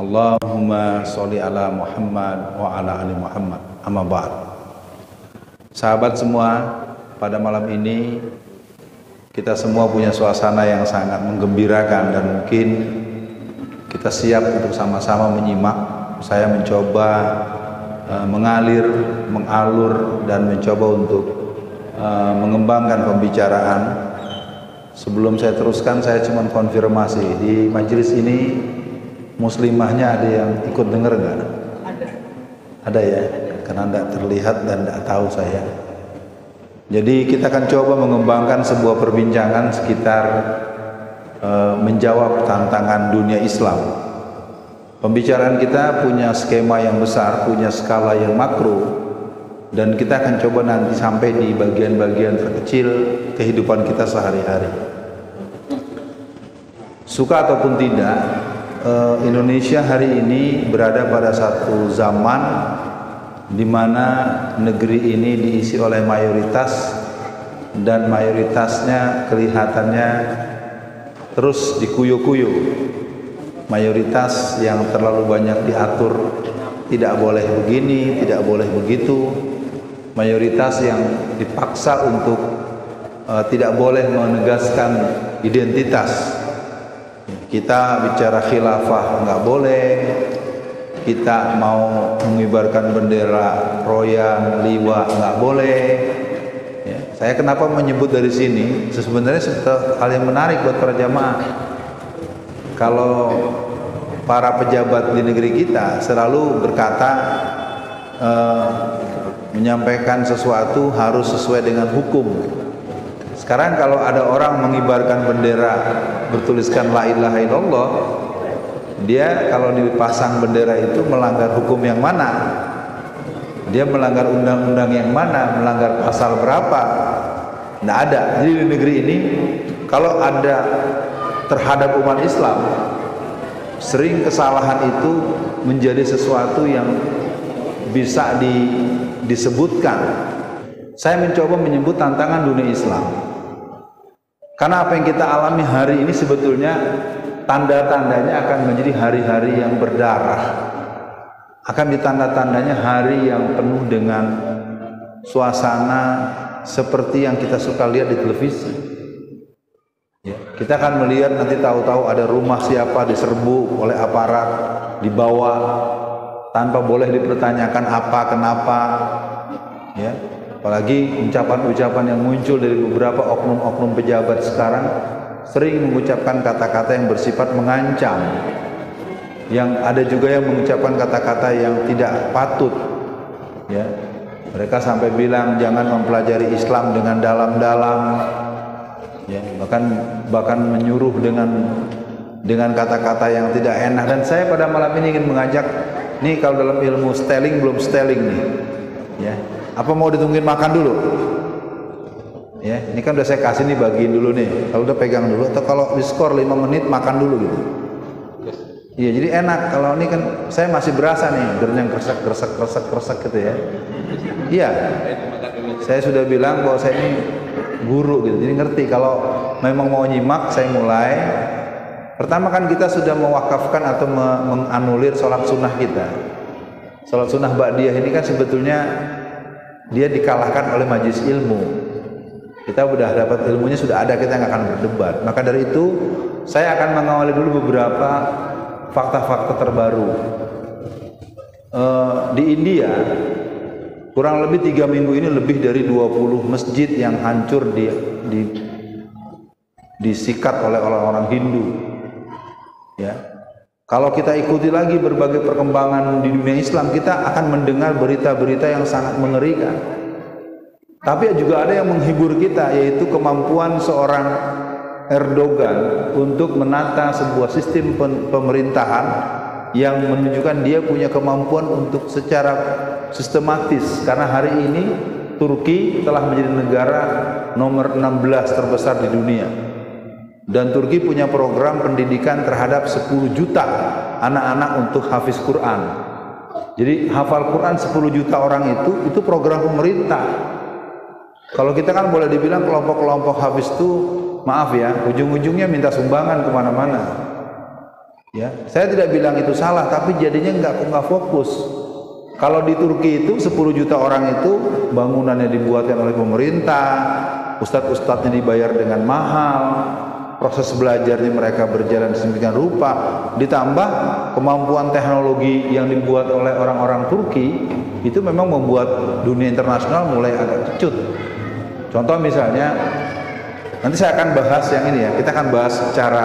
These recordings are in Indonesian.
Allahumma sholli ala Muhammad wa ala ali Muhammad. Amma ba'd. Sahabat semua, pada malam ini kita semua punya suasana yang sangat menggembirakan dan mungkin kita siap untuk sama-sama menyimak. Saya mencoba mengalur dan mencoba untuk mengembangkan pembicaraan. Sebelum saya teruskan, saya cuma konfirmasi, di majelis ini muslimahnya ada yang ikut dengar nggak? Ada ya, karena tidak terlihat dan tidak tahu saya. Jadi kita akan coba mengembangkan sebuah perbincangan sekitar menjawab tantangan dunia Islam. Pembicaraan kita punya skema yang besar, punya skala yang makro, dan kita akan coba nanti sampai di bagian-bagian terkecil kehidupan kita sehari-hari. Suka ataupun tidak, Indonesia hari ini berada pada satu zaman di mana negeri ini diisi oleh mayoritas, dan mayoritasnya kelihatannya terus dikuyuh-kuyuh. Mayoritas yang terlalu banyak diatur, tidak boleh begini, tidak boleh begitu. Mayoritas yang dipaksa untuk tidak boleh menegaskan identitas. Kita bicara khilafah nggak boleh, kita mau mengibarkan bendera royan, liwa nggak boleh. Ya, saya kenapa menyebut dari sini? Sebenarnya hal yang menarik buat para jamaah. Kalau para pejabat di negeri kita selalu berkata menyampaikan sesuatu harus sesuai dengan hukum. Sekarang kalau ada orang mengibarkan bendera bertuliskan la ilaha illallah, dia kalau dipasang bendera itu melanggar hukum yang mana? Dia melanggar undang-undang yang mana? Melanggar pasal berapa? Nggak ada. Jadi di negeri ini kalau ada terhadap umat Islam, sering kesalahan itu menjadi sesuatu yang bisa disebutkan. Saya mencoba menyebut tantangan dunia Islam, karena apa yang kita alami hari ini sebetulnya tanda-tandanya akan menjadi hari-hari yang berdarah, akan ditanda-tandanya hari yang penuh dengan suasana seperti yang kita suka lihat di televisi. Ya, kita akan melihat nanti tahu-tahu ada rumah siapa diserbu oleh aparat, dibawa tanpa boleh dipertanyakan apa kenapa. Ya, apalagi ucapan-ucapan yang muncul dari beberapa oknum-oknum pejabat sekarang sering mengucapkan kata-kata yang bersifat mengancam. Yang ada juga yang mengucapkan kata-kata yang tidak patut. Ya, mereka sampai bilang jangan mempelajari Islam dengan dalam-dalam. Ya, bahkan menyuruh dengan kata-kata yang tidak enak. Dan saya pada malam ini ingin mengajak, nih kalau dalam ilmu styling belum styling nih, ya, apa mau ditungguin makan dulu? Ya, ini kan udah saya kasih nih, bagiin dulu nih. Kalau udah pegang dulu, atau kalau di skor 5 menit makan dulu gitu. Iya, jadi enak. Kalau ini kan saya masih berasa nih, gernyang kresek gitu ya. Iya, saya sudah bilang bahwa saya ini guru gitu, jadi ngerti kalau memang mau nyimak. Saya mulai. Pertama kan kita sudah mewakafkan atau menganulir sholat sunnah kita. Sholat sunnah ba'diyah ini kan sebetulnya dia dikalahkan oleh majelis ilmu. Kita sudah dapat ilmunya, sudah ada, kita nggak akan berdebat. Maka dari itu saya akan mengawali dulu beberapa fakta-fakta terbaru. Di India kurang lebih 3 minggu ini lebih dari 20 masjid yang hancur disikat oleh orang-orang Hindu. Ya. Kalau kita ikuti lagi berbagai perkembangan di dunia Islam, kita akan mendengar berita-berita yang sangat mengerikan. Tapi juga ada yang menghibur kita, yaitu kemampuan seorang Erdogan untuk menata sebuah sistem pemerintahan yang menunjukkan dia punya kemampuan untuk secara sistematis. Karena hari ini Turki telah menjadi negara nomor 16 terbesar di dunia, dan Turki punya program pendidikan terhadap 10 juta anak-anak untuk hafiz Quran. Jadi hafal Quran 10 juta orang itu program pemerintah. Kalau kita kan boleh dibilang kelompok-kelompok hafiz itu, maaf ya, ujung-ujungnya minta sumbangan kemana-mana. Ya, saya tidak bilang itu salah, tapi jadinya nggak fokus. Kalau di Turki itu 10 juta orang itu bangunannya dibuatkan oleh pemerintah, ustadz-ustadznya dibayar dengan mahal, proses belajarnya mereka berjalan sedemikian rupa, ditambah kemampuan teknologi yang dibuat oleh orang-orang Turki, itu memang membuat dunia internasional mulai agak kecut. Contoh misalnya, nanti saya akan bahas yang ini ya, kita akan bahas secara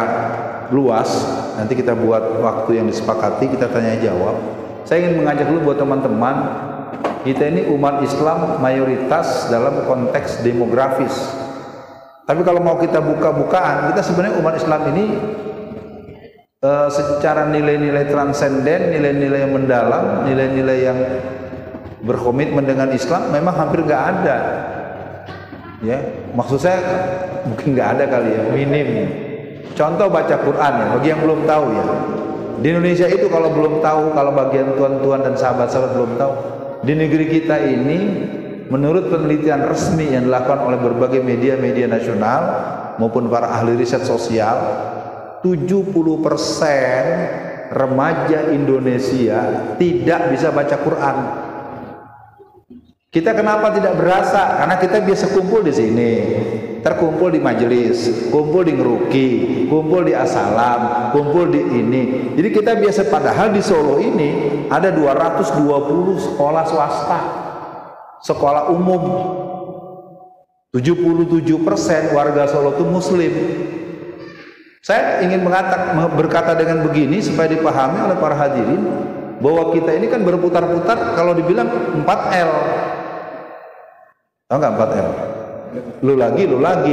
luas, nanti kita buat waktu yang disepakati, kita tanya jawab. Saya ingin mengajak dulu buat teman-teman, kita ini umat Islam mayoritas dalam konteks demografis. Tapi kalau mau kita buka-bukaan, kita sebenarnya umat Islam ini secara nilai-nilai transenden, nilai-nilai yang mendalam, nilai-nilai yang berkomitmen dengan Islam memang hampir nggak ada. Ya, maksud saya mungkin nggak ada kali ya, minim. Contoh baca Quran ya, bagi yang belum tahu ya. Di Indonesia itu kalau belum tahu, kalau bagian tuan-tuan dan sahabat-sahabat belum tahu, di negeri kita ini menurut penelitian resmi yang dilakukan oleh berbagai media-media nasional maupun para ahli riset sosial, 70% remaja Indonesia tidak bisa baca Quran. Kita kenapa tidak berasa? Karena kita biasa kumpul di sini, terkumpul di majelis, kumpul di ngeruki, kumpul di asalam, kumpul di ini. Jadi kita biasa, padahal di Solo ini ada 220 sekolah swasta, sekolah umum. 77% warga Solo itu Muslim. Saya ingin berkata dengan begini supaya dipahami oleh para hadirin bahwa kita ini kan berputar-putar, kalau dibilang 4L. Tahu nggak 4L? Lu lagi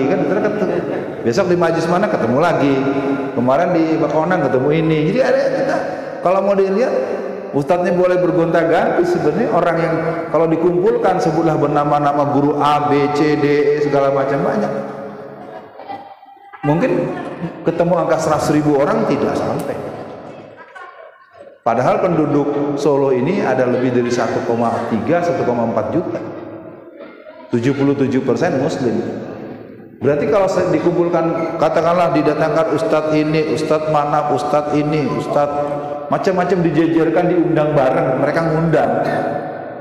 kan, besok di majlis mana ketemu lagi, kemarin di Bakonang ketemu ini. Jadi ada kita, kalau mau dilihat ustadznya boleh bergonta-ganti. Sebenarnya orang yang kalau dikumpulkan sebutlah bernama-nama guru A, B, C, D, E segala macam banyak. Mungkin ketemu angka 100.000 orang tidak sampai. Padahal penduduk Solo ini ada lebih dari 1,3, 1,4 juta. 77% Muslim. Berarti kalau dikumpulkan, katakanlah didatangkan ustadz ini, ustadz mana, ustadz ini, ustadz macam-macam dijejerkan, diundang bareng, mereka ngundang.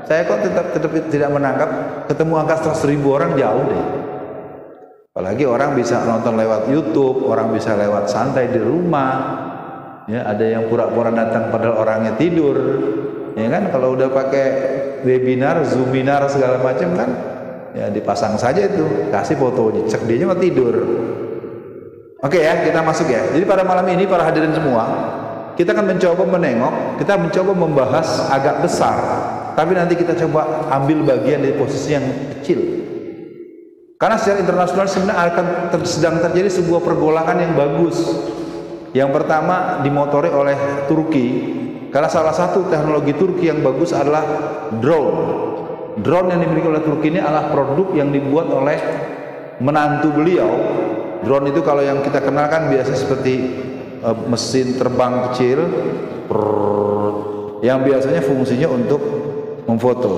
Saya kok tetap tidak menangkap, ketemu angka 100.000 orang jauh deh. Apalagi orang bisa nonton lewat YouTube, orang bisa lewat santai di rumah. Ya, ada yang pura-pura datang padahal orangnya tidur. Ya kan, kalau udah pakai webinar, zoominar segala macam kan, ya dipasang saja itu, kasih foto, cek dia mah tidur. Oke ya, kita masuk ya. Jadi pada malam ini para hadirin semua, kita akan mencoba menengok, kita mencoba membahas agak besar, tapi nanti kita coba ambil bagian dari posisi yang kecil. Karena secara internasional sebenarnya sedang terjadi sebuah pergolakan yang bagus. Yang pertama dimotori oleh Turki, karena salah satu teknologi Turki yang bagus adalah drone. Drone yang dimiliki oleh Turki ini adalah produk yang dibuat oleh menantu beliau. Drone itu kalau yang kita kenal kan biasa seperti mesin terbang kecil yang biasanya fungsinya untuk memfoto.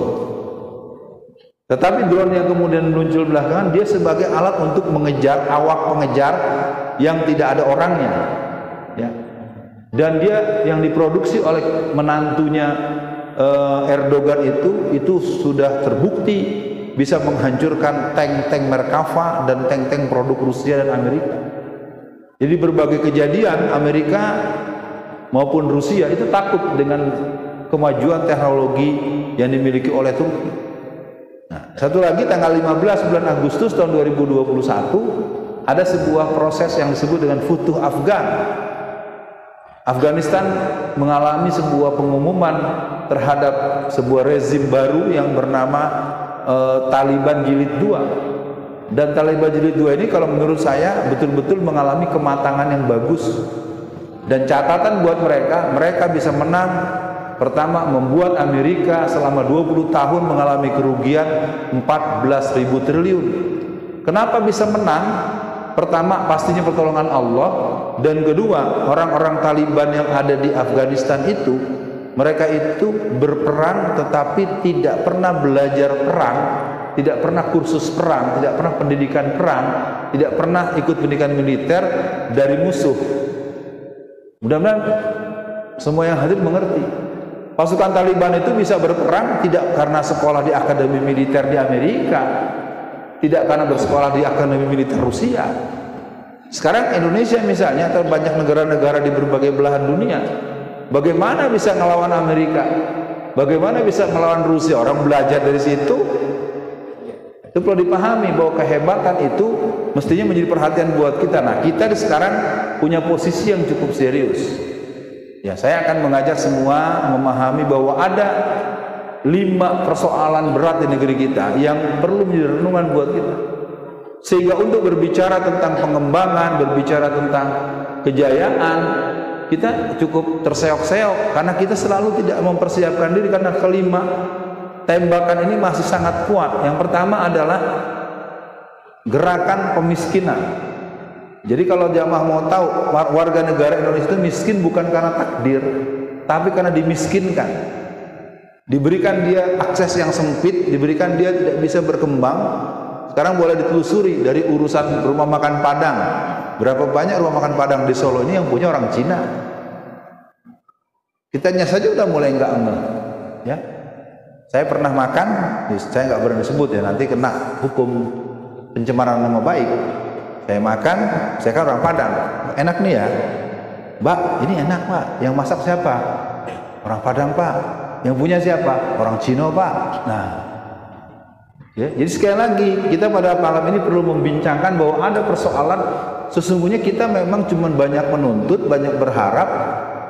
Tetapi drone yang kemudian muncul belakangan, dia sebagai alat untuk mengejar awak pengejar yang tidak ada orangnya, ya. Dan dia yang diproduksi oleh menantunya Erdogan itu sudah terbukti bisa menghancurkan tank-tank Merkava dan tank-tank produk Rusia dan Amerika. Jadi berbagai kejadian Amerika maupun Rusia itu takut dengan kemajuan teknologi yang dimiliki oleh Turki. Nah, satu lagi tanggal 15 bulan Agustus tahun 2021 ada sebuah proses yang disebut dengan Futuh Afgan. Afghanistan mengalami sebuah pengumuman terhadap sebuah rezim baru yang bernama Taliban Jilid 2. Dan Taliban Jilid 2 ini kalau menurut saya betul-betul mengalami kematangan yang bagus. Dan catatan buat mereka bisa menang. Pertama, membuat Amerika selama 20 tahun mengalami kerugian 14.000 triliun. Kenapa bisa menang? Pertama, pastinya pertolongan Allah. Dan kedua, orang-orang Taliban yang ada di Afghanistan itu, mereka itu berperang tetapi tidak pernah belajar perang, tidak pernah kursus perang, tidak pernah pendidikan perang, tidak pernah ikut pendidikan militer dari musuh. Mudah-mudahan semua yang hadir mengerti. Pasukan Taliban itu bisa berperang tidak karena sekolah di akademi militer di Amerika, tidak karena bersekolah di akademi militer Rusia. Sekarang Indonesia misalnya atau banyak negara-negara di berbagai belahan dunia, bagaimana bisa ngelawan Amerika? Bagaimana bisa melawan Rusia? Orang belajar dari situ. Itu perlu dipahami bahwa kehebatan itu mestinya menjadi perhatian buat kita. Nah, kita sekarang punya posisi yang cukup serius. Ya, saya akan mengajak semua memahami bahwa ada 5 persoalan berat di negeri kita yang perlu menjadi renungan buat kita. Sehingga untuk berbicara tentang pengembangan, berbicara tentang kejayaan, kita cukup terseok-seok karena kita selalu tidak mempersiapkan diri, karena kelima tembakan ini masih sangat kuat. Yang pertama adalah gerakan pemiskinan. Jadi kalau jamaah mau tahu, warga negara Indonesia itu miskin bukan karena takdir, tapi karena dimiskinkan. Diberikan dia akses yang sempit, diberikan dia tidak bisa berkembang. Sekarang boleh ditelusuri dari urusan rumah makan Padang. Berapa banyak rumah makan Padang di Solo ini yang punya orang Cina? Kitanya saja udah mulai enggak ngeh, ya. Saya pernah makan, saya nggak berani sebut ya, nanti kena hukum pencemaran nama baik. Saya makan, saya kan orang Padang, enak nih ya, Mbak, ini enak Pak. Yang masak siapa? Orang Padang Pak. Yang punya siapa? Orang Cina Pak. Nah, ya, jadi sekali lagi kita pada malam ini perlu membincangkan bahwa ada persoalan. Sesungguhnya kita memang cuma banyak menuntut, banyak berharap,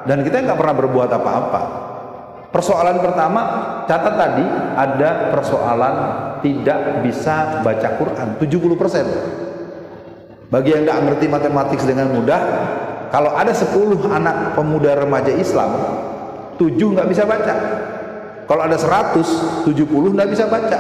dan kita nggak pernah berbuat apa-apa. Persoalan pertama, catat tadi ada persoalan tidak bisa baca Quran 70%. Bagi yang nggak ngerti matematik dengan mudah, kalau ada 10 anak pemuda remaja Islam, 7 nggak bisa baca. Kalau ada 100, 70 nggak bisa baca.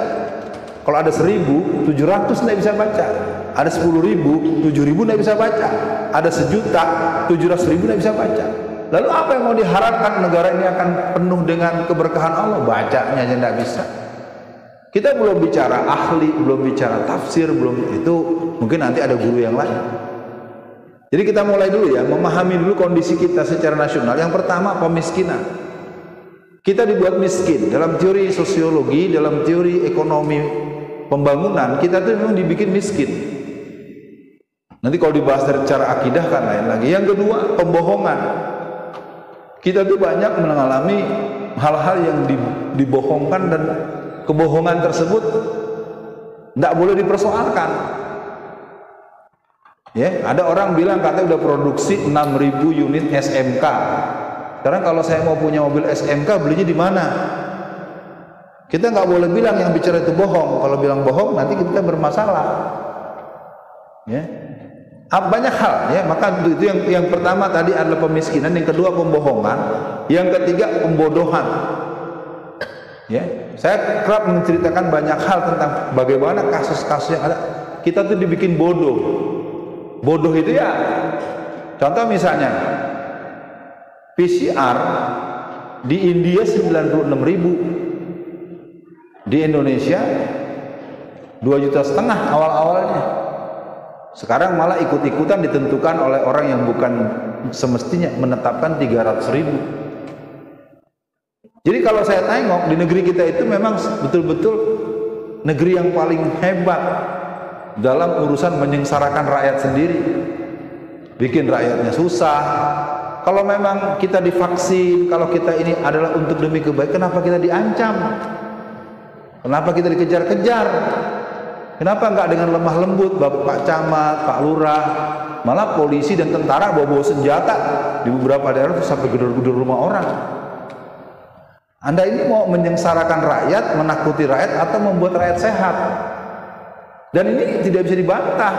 Kalau ada 1.000, 700 nggak bisa baca. Ada 10.000, 7.000 nggak bisa baca. Ada 1.700.000 nggak bisa baca. Lalu apa yang mau diharapkan? Negara ini akan penuh dengan keberkahan Allah? Bacanya aja nggak bisa. Kita belum bicara ahli, belum bicara tafsir, belum itu, mungkin nanti ada guru yang lain. Jadi kita mulai dulu ya, memahami dulu kondisi kita secara nasional. Yang pertama, pemiskinan. Kita dibuat miskin. Dalam teori sosiologi, dalam teori ekonomi pembangunan, kita tuh memang dibikin miskin. Nanti kalau dibahas dari cara akidah kan lain lagi. Yang kedua, pembohongan. Kita tuh banyak mengalami hal-hal yang dibohongkan, dan kebohongan tersebut tidak boleh dipersoalkan. Ya, ada orang bilang katanya udah produksi 6.000 unit SMK. Sekarang kalau saya mau punya mobil SMK, belinya di mana? Kita nggak boleh bilang yang bicara itu bohong. Kalau bilang bohong, nanti kita bermasalah. Ya, banyak hal ya. Maka itu yang pertama tadi adalah pemiskinan, yang kedua pembohongan, yang ketiga pembodohan. Ya, saya kerap menceritakan banyak hal tentang bagaimana kasus-kasus yang ada. Kita tuh dibikin bodoh. Bodoh itu ya, contoh misalnya PCR di India 96.000, di Indonesia 2,5 juta awal-awalnya. Sekarang malah ikut-ikutan ditentukan oleh orang yang bukan semestinya, menetapkan 300.000. Jadi kalau saya tengok di negeri kita itu memang betul-betul negeri yang paling hebat dalam urusan menyengsarakan rakyat sendiri, bikin rakyatnya susah. Kalau memang kita divaksin, kalau kita ini adalah untuk demi kebaikan, kenapa kita diancam? Kenapa kita dikejar-kejar? Kenapa enggak dengan lemah lembut, Pak Camat, Pak Lurah, malah polisi dan tentara bawa-bawa senjata di beberapa daerah sampai gedor-gedor rumah orang. Anda ini mau menyengsarakan rakyat, menakuti rakyat, atau membuat rakyat sehat? Dan ini tidak bisa dibantah.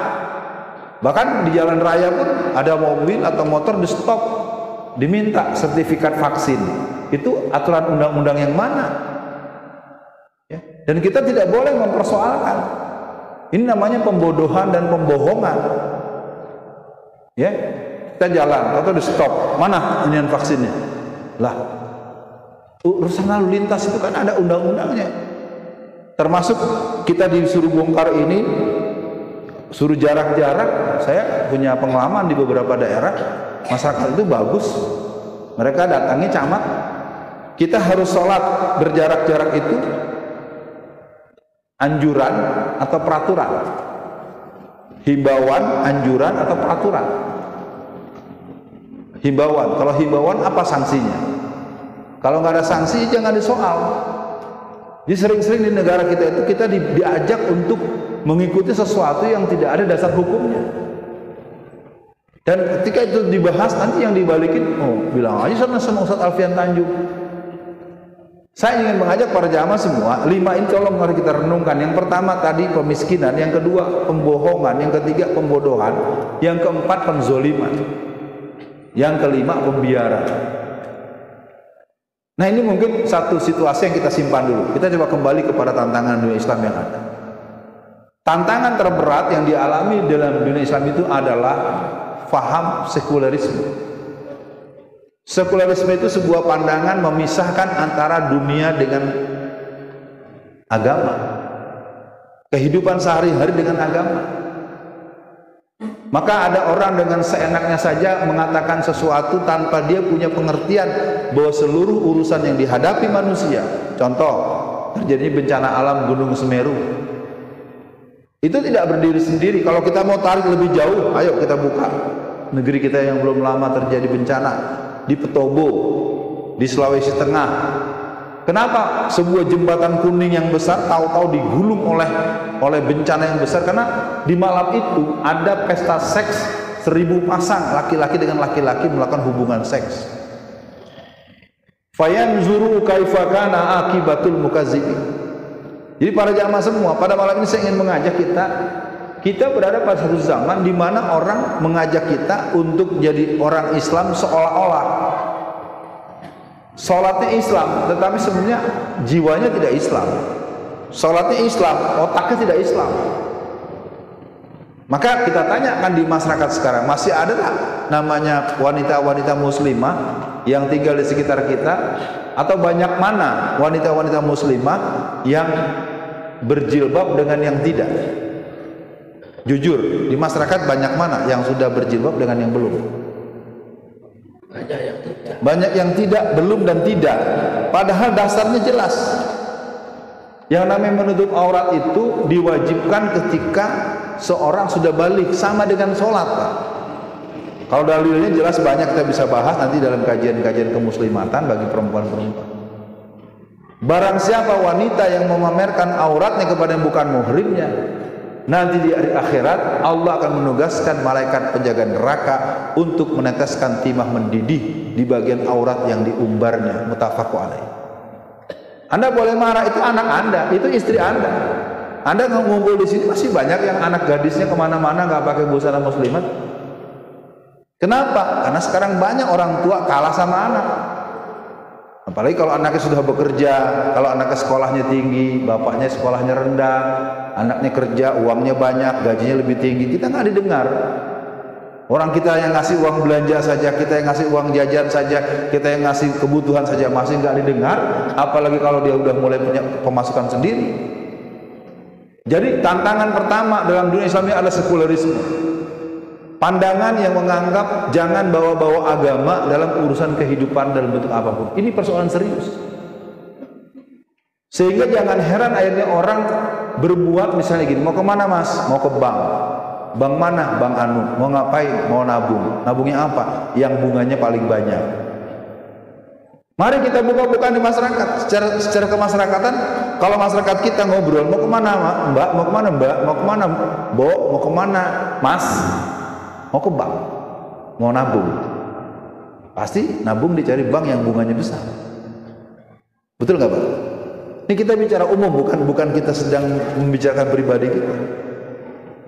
Bahkan di jalan raya pun ada mobil atau motor di stop, diminta sertifikat vaksin. Itu aturan undang-undang yang mana? Ya. Dan kita tidak boleh mempersoalkan. Ini namanya pembodohan dan pembohongan. Ya, kita jalan atau di stop, mana inian vaksinnya? Lah, urusan lalu lintas itu kan ada undang-undangnya. Termasuk kita disuruh bongkar ini, suruh jarak-jarak. Saya punya pengalaman di beberapa daerah, masyarakat itu bagus, mereka datangi camat, kita harus sholat berjarak-jarak itu anjuran atau peraturan, himbauan, anjuran atau peraturan. Himbauan, kalau himbauan apa sanksinya? Kalau nggak ada sanksi jangan disoal. Jadi sering-sering di negara kita itu kita diajak untuk mengikuti sesuatu yang tidak ada dasar hukumnya. Dan ketika itu dibahas nanti yang dibalikin, oh bilang aja sama Ustaz Alfian Tanjung. Saya ingin mengajak para jamaah semua, 5 ini tolong mari kita renungkan. Yang pertama tadi pemiskinan, yang kedua pembohongan, yang ketiga pembodohan, yang keempat penzoliman, yang kelima pembiaran. Nah ini mungkin satu situasi yang kita simpan dulu. Kita coba kembali kepada tantangan dunia Islam yang ada. Tantangan terberat yang dialami dalam dunia Islam itu adalah faham sekularisme. Sekularisme itu sebuah pandangan memisahkan antara dunia dengan agama, kehidupan sehari-hari dengan agama. Maka ada orang dengan seenaknya saja mengatakan sesuatu tanpa dia punya pengertian bahwa seluruh urusan yang dihadapi manusia, contoh terjadi bencana alam Gunung Semeru, itu tidak berdiri sendiri. Kalau kita mau tarik lebih jauh, ayo kita buka negeri kita yang belum lama terjadi bencana di Petobo, di Sulawesi Tengah. Kenapa sebuah jembatan kuning yang besar tahu-tahu digulung oleh bencana yang besar? Karena di malam itu ada pesta seks 1000 pasang laki-laki dengan laki-laki melakukan hubungan seks. Fayanzuru kaifa kana akibatul mukazzibin. Jadi para jamaah semua, pada malam ini saya ingin mengajak kita berada pada satu zaman di mana orang mengajak kita untuk jadi orang Islam seolah-olah sholatnya Islam, tetapi sebenarnya jiwanya tidak Islam. Sholatnya Islam, otaknya tidak Islam. Maka kita tanyakan di masyarakat sekarang, masih ada tak namanya wanita-wanita muslimah yang tinggal di sekitar kita? Atau banyak mana wanita-wanita muslimah yang berjilbab dengan yang tidak? Jujur, di masyarakat banyak mana yang sudah berjilbab dengan yang belum? Banyak yang tidak, belum dan tidak. Padahal dasarnya jelas. Yang namanya menutup aurat itu diwajibkan ketika seorang sudah balik, sama dengan sholat, Pak. Kalau dalilnya jelas banyak, kita bisa bahas nanti dalam kajian-kajian kemuslimatan bagi perempuan-perempuan. Barang siapa wanita yang memamerkan auratnya kepada yang bukan muhrimnya, nanti di hari akhirat Allah akan menugaskan malaikat penjaga neraka untuk meneteskan timah mendidih di bagian aurat yang diumbarnya. Muttafaqun alaih. Anda boleh marah, itu anak Anda, itu istri Anda. Anda ngumpul di sini masih banyak yang anak gadisnya kemana-mana nggak pakai busana muslimat. Kenapa? Karena sekarang banyak orang tua kalah sama anak. Apalagi kalau anaknya sudah bekerja, kalau anaknya sekolahnya tinggi, bapaknya sekolahnya rendah, anaknya kerja, uangnya banyak, gajinya lebih tinggi, kita nggak didengar. Orang kita yang ngasih uang belanja saja, kita yang ngasih uang jajan saja, kita yang ngasih kebutuhan saja masih nggak didengar, apalagi kalau dia udah mulai punya pemasukan sendiri. Jadi tantangan pertama dalam dunia Islam ini adalah sekularisme. Pandangan yang menganggap jangan bawa-bawa agama dalam urusan kehidupan dalam bentuk apapun. Ini persoalan serius. Sehingga jangan heran akhirnya orang berbuat misalnya gini, mau kemana mas? Mau ke bank. Bank mana? Bank anu. Mau ngapain? Mau nabung. Nabungnya apa? Yang bunganya paling banyak. Mari kita buka-bukaan di masyarakat. Secara kemasyarakatan, kalau masyarakat kita ngobrol, mau kemana mbak? Mau kemana mbak? Mau kemana bo? Mau kemana mas? Mau ke bank, mau nabung, pasti nabung dicari bank yang bunganya besar. Betul nggak Pak? Ini kita bicara umum, bukan kita sedang membicarakan pribadi kita.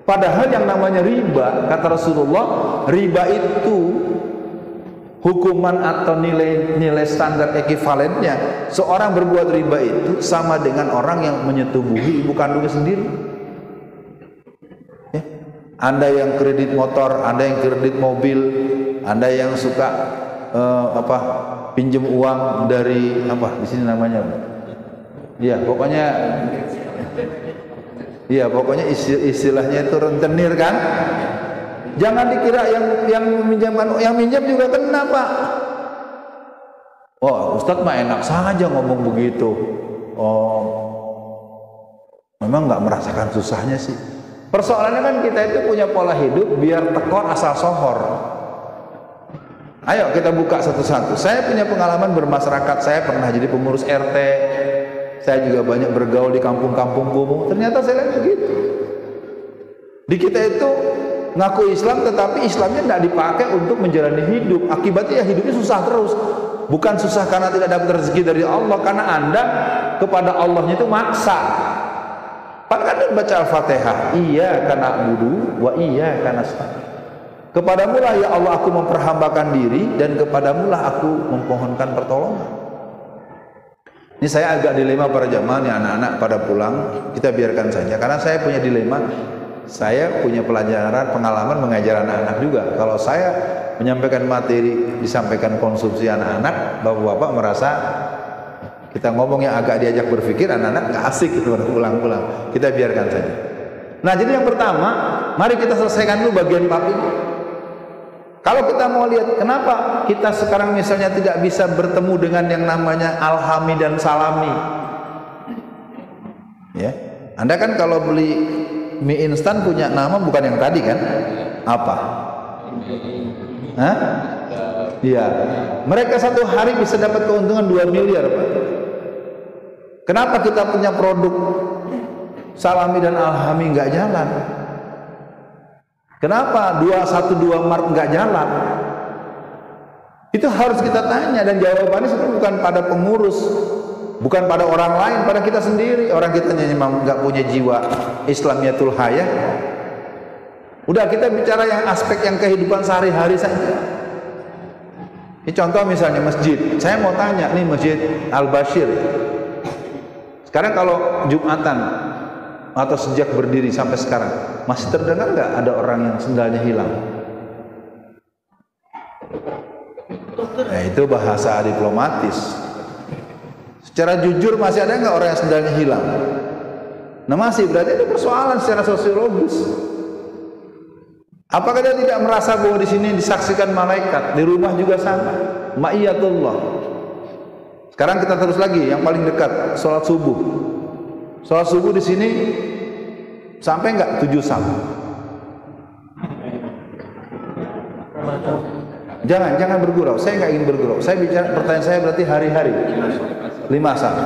Padahal yang namanya riba, kata Rasulullah, riba itu hukuman atau nilai standar ekivalennya. Seorang berbuat riba itu sama dengan orang yang menyetubuhi ibu kandungnya sendiri. Anda yang kredit motor, Anda yang kredit mobil, Anda yang suka pinjam uang dari apa di sini namanya? Iya, pokoknya istilahnya itu rentenir kan? Jangan dikira yang meminjamkan, yang minjam juga kena, Pak. Oh, Ustadz mah enak saja ngomong begitu. Oh, memang nggak merasakan susahnya sih. Persoalannya kan kita itu punya pola hidup biar tekor asal sohor. Ayo kita buka satu-satu. Saya punya pengalaman bermasyarakat. Saya pernah jadi pengurus RT. Saya juga banyak bergaul di kampung-kampung kumuh. Ternyata saya lihat begitu. Di kita itu ngaku Islam, tetapi Islamnya tidak dipakai untuk menjalani hidup. Akibatnya ya hidupnya susah terus. Bukan susah karena tidak dapat rezeki dari Allah, karena Anda kepada Allahnya itu maksa. Padahal baca Al-Fatihah, iyyaka na'budu wa iyyaka nasta'in. Kepadamu lah ya Allah aku memperhambakan diri, dan kepadamu lah aku memohonkan pertolongan. Ini saya agak dilema para jamaah nih, anak-anak pada pulang, kita biarkan saja. Karena saya punya dilema, saya punya pelajaran, pengalaman mengajar anak-anak juga. Kalau saya menyampaikan materi, disampaikan konsumsi anak-anak, bapak-bapak merasa kita ngomong yang agak diajak berpikir, anak-anak nggak asik gitu, pulang-pulang. Kita biarkan saja. Nah, jadi yang pertama, mari kita selesaikan dulu bagian bab ini. Kalau kita mau lihat kenapa kita sekarang misalnya tidak bisa bertemu dengan yang namanya alhami dan salami, ya, Anda kan kalau beli mie instan punya nama bukan yang tadi kan? Apa? Hah? Iya. Mereka satu hari bisa dapat keuntungan 2 miliar, Pak. Kenapa kita punya produk salami dan alhami nggak jalan? Kenapa 212 Mart nggak jalan? Itu harus kita tanya, dan jawabannya sebenarnya bukan pada pengurus, bukan pada orang lain, pada kita sendiri. Orang kita memang nggak punya jiwa Islamiyatul hayah. Udah, kita bicara yang aspek yang kehidupan sehari-hari saja. Ini contoh misalnya masjid. Saya mau tanya nih, Masjid Al-Bashir. Sekarang kalau Jumatan atau sejak berdiri sampai sekarang, masih terdengar nggak ada orang yang sendalnya hilang? Nah, itu bahasa diplomatis. Secara jujur masih ada nggak orang yang sendalnya hilang? Nah, masih, berarti itu persoalan secara sosiologis. Apakah dia tidak merasa bahwa di sini disaksikan malaikat, di rumah juga sama, ma'iyatullah. Sekarang kita terus lagi, yang paling dekat, sholat subuh. Sholat subuh di sini sampai nggak 7 saf? Jangan bergurau. Saya nggak ingin bergurau. Saya bicara, pertanyaan saya berarti hari-hari 5 saf.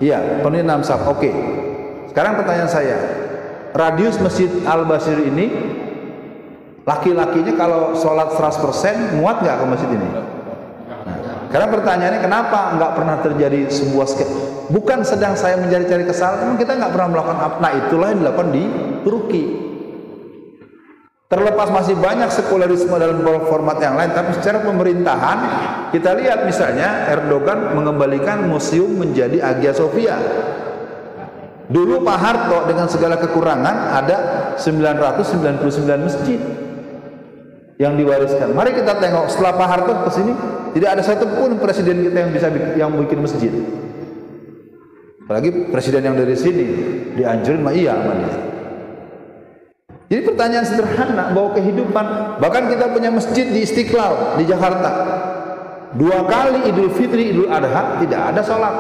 Iya, penuh 6 saf. Oke. Sekarang pertanyaan saya, radius Masjid Al-Bashir ini, laki-lakinya kalau sholat 100% muat nggak ke masjid ini? Karena pertanyaannya, kenapa nggak pernah terjadi sebuah bukan sedang saya mencari-cari kesalahan, memang kita nggak pernah melakukan apa. Nah, itulah yang dilakukan di Turki. Terlepas masih banyak sekularisme dalam format yang lain, tapi secara pemerintahan kita lihat misalnya Erdogan mengembalikan museum menjadi Hagia Sophia. Dulu Pak Harto dengan segala kekurangan ada 999 masjid yang diwariskan. Mari kita tengok setelah Pak Harto ke sini, tidak ada satupun presiden kita yang bisa bikin masjid. Apalagi presiden yang dari sini dianjurin mah iya sama dia. Jadi pertanyaan sederhana bahwa kehidupan, bahkan kita punya masjid di Istiqlal di Jakarta. 2 kali Idul Fitri, Idul Adha tidak ada sholat.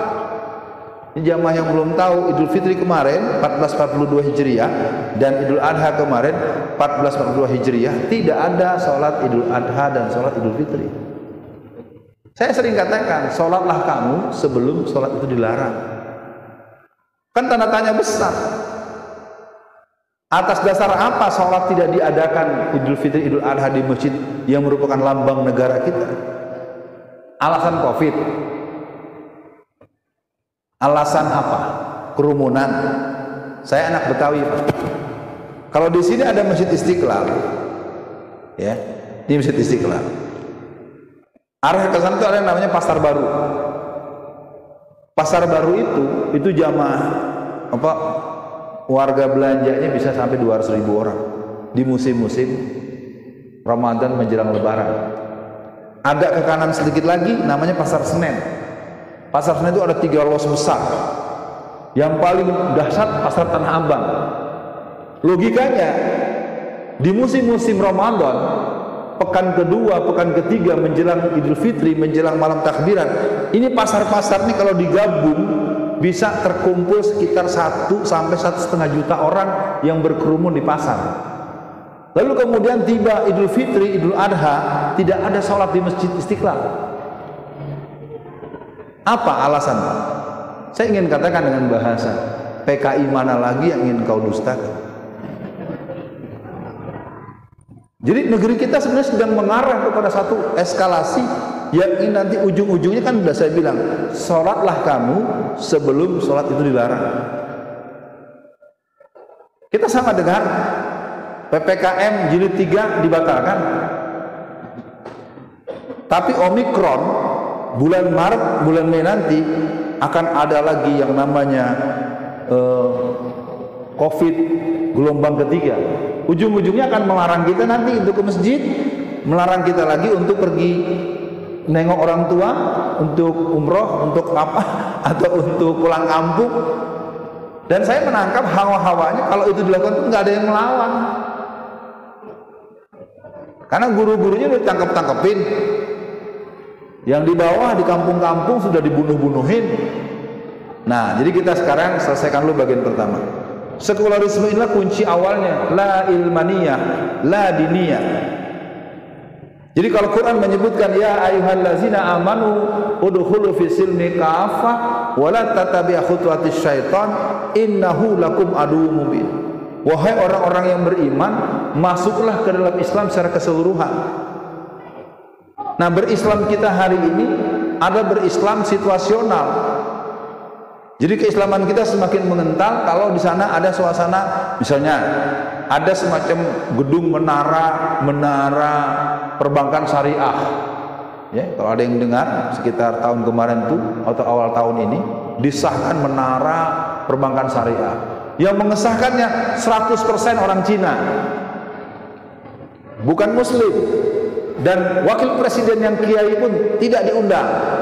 Ini jamaah yang belum tahu, Idul Fitri kemarin 1442 Hijriah dan Idul Adha kemarin 1442 Hijriah tidak ada sholat Idul Adha dan sholat Idul Fitri. Saya sering katakan, sholatlah kamu sebelum sholat itu dilarang. Kan tanda tanya besar. Atas dasar apa sholat tidak diadakan Idul Fitri, Idul Adha di masjid yang merupakan lambang negara kita? Alasan Covid. Alasan apa? Kerumunan. Saya anak Betawi, Pak. Kalau di sini ada Masjid Istiqlal, ya, di Masjid Istiqlal. Arah ke sana itu ada yang namanya Pasar Baru. Pasar Baru itu jamaah apa? Warga belanjanya bisa sampai 200.000 orang di musim-musim Ramadan menjelang Lebaran. Agak ke kanan sedikit lagi namanya Pasar Senen. Pasar Senen itu ada 3 los besar. Yang paling dahsyat Pasar Tanah Abang. Logikanya Di musim-musim Ramadan, pekan kedua, pekan ketiga menjelang Idul Fitri, menjelang malam takbiran, ini pasar-pasar nih kalau digabung bisa terkumpul sekitar 1 sampai 1,5 juta orang yang berkerumun di pasar. Lalu kemudian tiba Idul Fitri, Idul Adha, tidak ada sholat di Masjid Istiqlal. Apa alasan? Saya ingin katakan dengan bahasa, PKI mana lagi yang ingin kau dustakan? Jadi negeri kita sebenarnya sedang mengarah kepada satu eskalasi yang ini nanti ujung-ujungnya kan sudah saya bilang, sholatlah kamu sebelum sholat itu dilarang. Kita sama dengar PPKM jilid 3 dibatalkan, tapi Omikron bulan Maret, bulan Mei nanti akan ada lagi yang namanya COVID gelombang ketiga. Ujung-ujungnya akan melarang kita nanti untuk ke masjid, melarang kita lagi untuk pergi nengok orang tua, untuk umroh, untuk apa, atau untuk pulang kampung. Dan saya menangkap hawa-hawanya kalau itu dilakukan itu nggak ada yang melawan, karena guru-gurunya udah ditangkap-tangkepin, yang di bawah di kampung-kampung sudah dibunuh-bunuhin. Nah, jadi kita sekarang selesaikan dulu bagian pertama. Sekularisme inilah kunci awalnya, la ilmaniyah, la diniyah. Jadi kalau Quran menyebutkan ya ayyuhallazina amanu udkhulu fis silmi kafah wa la tattabi'u khutuwatis syaitan innahu lakum aduwwum mubin. Wahai orang-orang yang beriman, masuklah ke dalam Islam secara keseluruhan. Nah, berislam kita hari ini ada berislam situasional. Jadi keislaman kita semakin mengental kalau di sana ada suasana, misalnya ada semacam gedung menara perbankan syariah. Ya, kalau ada yang dengar sekitar tahun kemarin tuh atau awal tahun ini disahkan menara perbankan syariah. Yang mengesahkannya 100% orang Cina, bukan Muslim, dan wakil presiden yang kiai pun tidak diundang.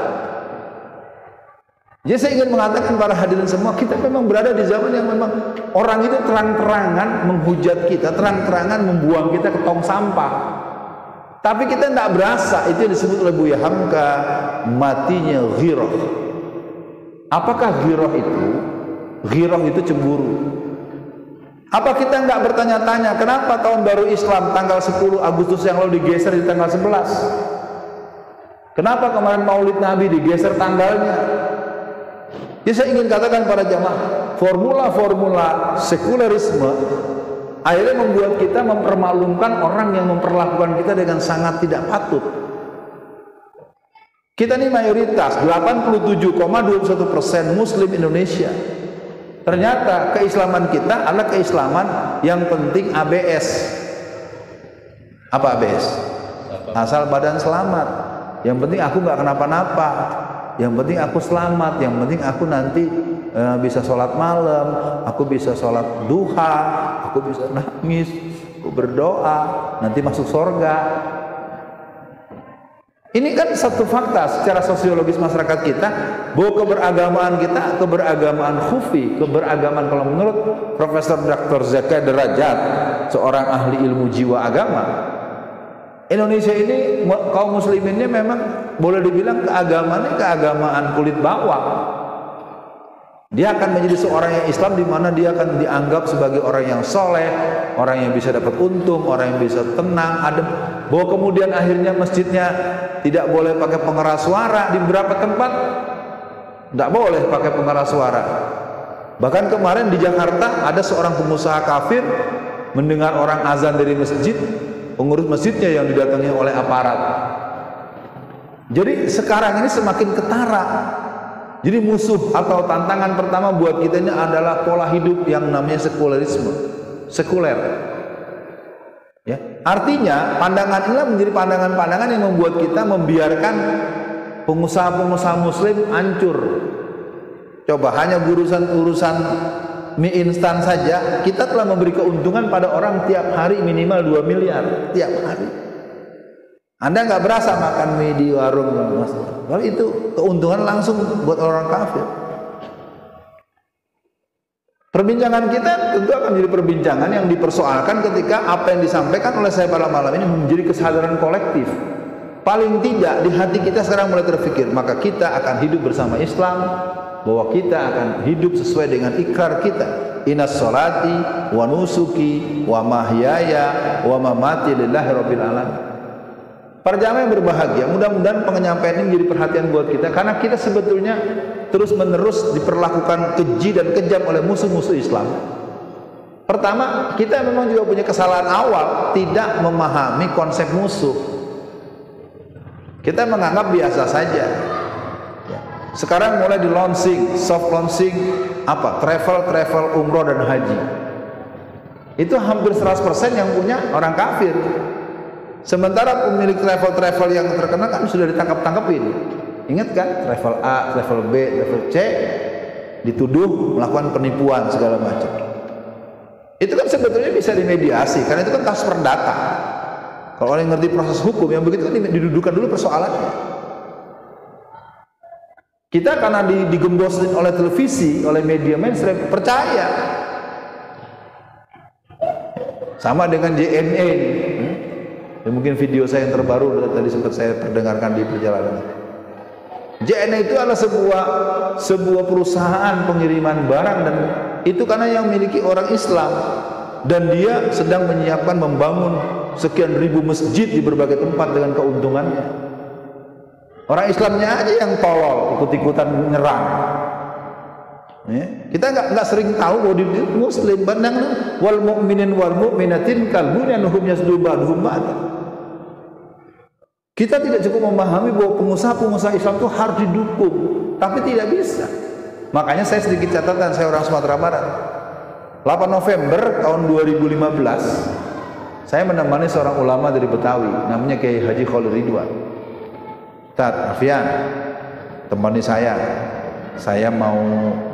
Jadi saya ingin mengatakan para hadirin semua, kita memang berada di zaman yang memang orang itu terang-terangan menghujat kita, terang-terangan membuang kita ke tong sampah. Tapi kita tidak berasa. Itu yang disebut oleh Buya Hamka matinya ghirah. Apakah ghirah itu? Ghirah itu cemburu. Apa kita tidak bertanya-tanya kenapa tahun baru Islam tanggal 10 Agustus yang lalu digeser di tanggal 11? Kenapa kemarin Maulid Nabi digeser tanggalnya? Ya, saya ingin katakan para jamaah, formula-formula sekularisme akhirnya membuat kita mempermalukan orang yang memperlakukan kita dengan sangat tidak patut. Kita ini mayoritas 87,21% Muslim Indonesia. Ternyata keislaman kita adalah keislaman yang penting ABS. Apa ABS? Asal badan selamat. Yang penting aku nggak kenapa-napa. Yang penting aku selamat, yang penting aku nanti bisa sholat malam, aku bisa sholat duha, aku bisa nangis, aku berdoa, nanti masuk surga. Ini kan satu fakta secara sosiologis masyarakat kita, bahwa keberagamaan kita, keberagamaan khufi, keberagamaan kalau menurut Profesor Dr. Zaka Derajat, seorang ahli ilmu jiwa agama, Indonesia ini kaum musliminnya memang boleh dibilang keagamaannya keagamaan kulit bawang. Dia akan menjadi seorang yang Islam di mana dia akan dianggap sebagai orang yang soleh, orang yang bisa dapat untung, orang yang bisa tenang, adem. Bahwa kemudian akhirnya masjidnya tidak boleh pakai pengeras suara, di beberapa tempat tidak boleh pakai pengeras suara. Bahkan kemarin di Jakarta ada seorang pengusaha kafir mendengar orang azan dari masjid, pengurus masjidnya yang didatangi oleh aparat. Jadi sekarang ini semakin ketara. Jadi musuh atau tantangan pertama buat kita ini adalah pola hidup yang namanya sekularisme, sekuler. Ya, artinya pandangan inilah menjadi pandangan-pandangan yang membuat kita membiarkan pengusaha-pengusaha Muslim hancur. Coba hanya urusan mie instan saja, kita telah memberi keuntungan pada orang tiap hari minimal 2 miliar tiap hari. Anda nggak berasa makan mie di warung, Mas. Kalau itu keuntungan langsung buat orang kafir. Perbincangan kita tentu akan menjadi perbincangan yang dipersoalkan ketika apa yang disampaikan oleh saya pada malam ini menjadi kesadaran kolektif. Paling tidak di hati kita sekarang mulai terfikir, maka kita akan hidup bersama Islam, bahwa kita akan hidup sesuai dengan ikrar kita. Innas sholati wa nusuki wa mahyaya wa mamati lillahi rabbil alamin. Para jamaah yang berbahagia, mudah-mudahan penyampaian ini menjadi perhatian buat kita, karena kita sebetulnya terus-menerus diperlakukan keji dan kejam oleh musuh-musuh Islam. Pertama, kita memang juga punya kesalahan awal, tidak memahami konsep musuh. Kita menganggap biasa saja. Sekarang mulai di launching, soft launching apa? Travel umroh dan haji. Itu hampir 100% yang punya orang kafir. Sementara pemilik travel yang terkenal kan sudah ditangkap-tangkapin. Ingat kan? Travel A, travel B, travel C dituduh melakukan penipuan segala macam. Itu kan sebetulnya bisa dimediasi, karena itu kan kasus perdata. Kalau orang yang ngerti proses hukum yang begitu kan didudukan dulu persoalannya. Kita karena digembosin oleh televisi, oleh media mainstream, percaya. Sama dengan JNE. Ya, mungkin video saya yang terbaru tadi sempat saya perdengarkan di perjalanan. JNE itu adalah sebuah perusahaan pengiriman barang, dan itu karena yang miliki orang Islam, dan dia sedang menyiapkan membangun sekian ribu masjid di berbagai tempat dengan keuntungannya. Orang Islamnya aja yang tolol, ikut-ikutan nyerang. Ya, kita nggak sering tahu bahwa di Muslim bandang wal mu'minin wal mu'minatin kal bunyanuhum yasdu ba'duhum ba'd. Kita tidak cukup memahami bahwa pengusaha-pengusaha Islam itu harus didukung, tapi tidak bisa. Makanya saya sedikit catatan, saya orang Sumatera Barat. 8 November tahun 2015, saya menemani seorang ulama dari Betawi, namanya Kiai Haji Khalil Ridwan. Ustaz Afian, temani saya mau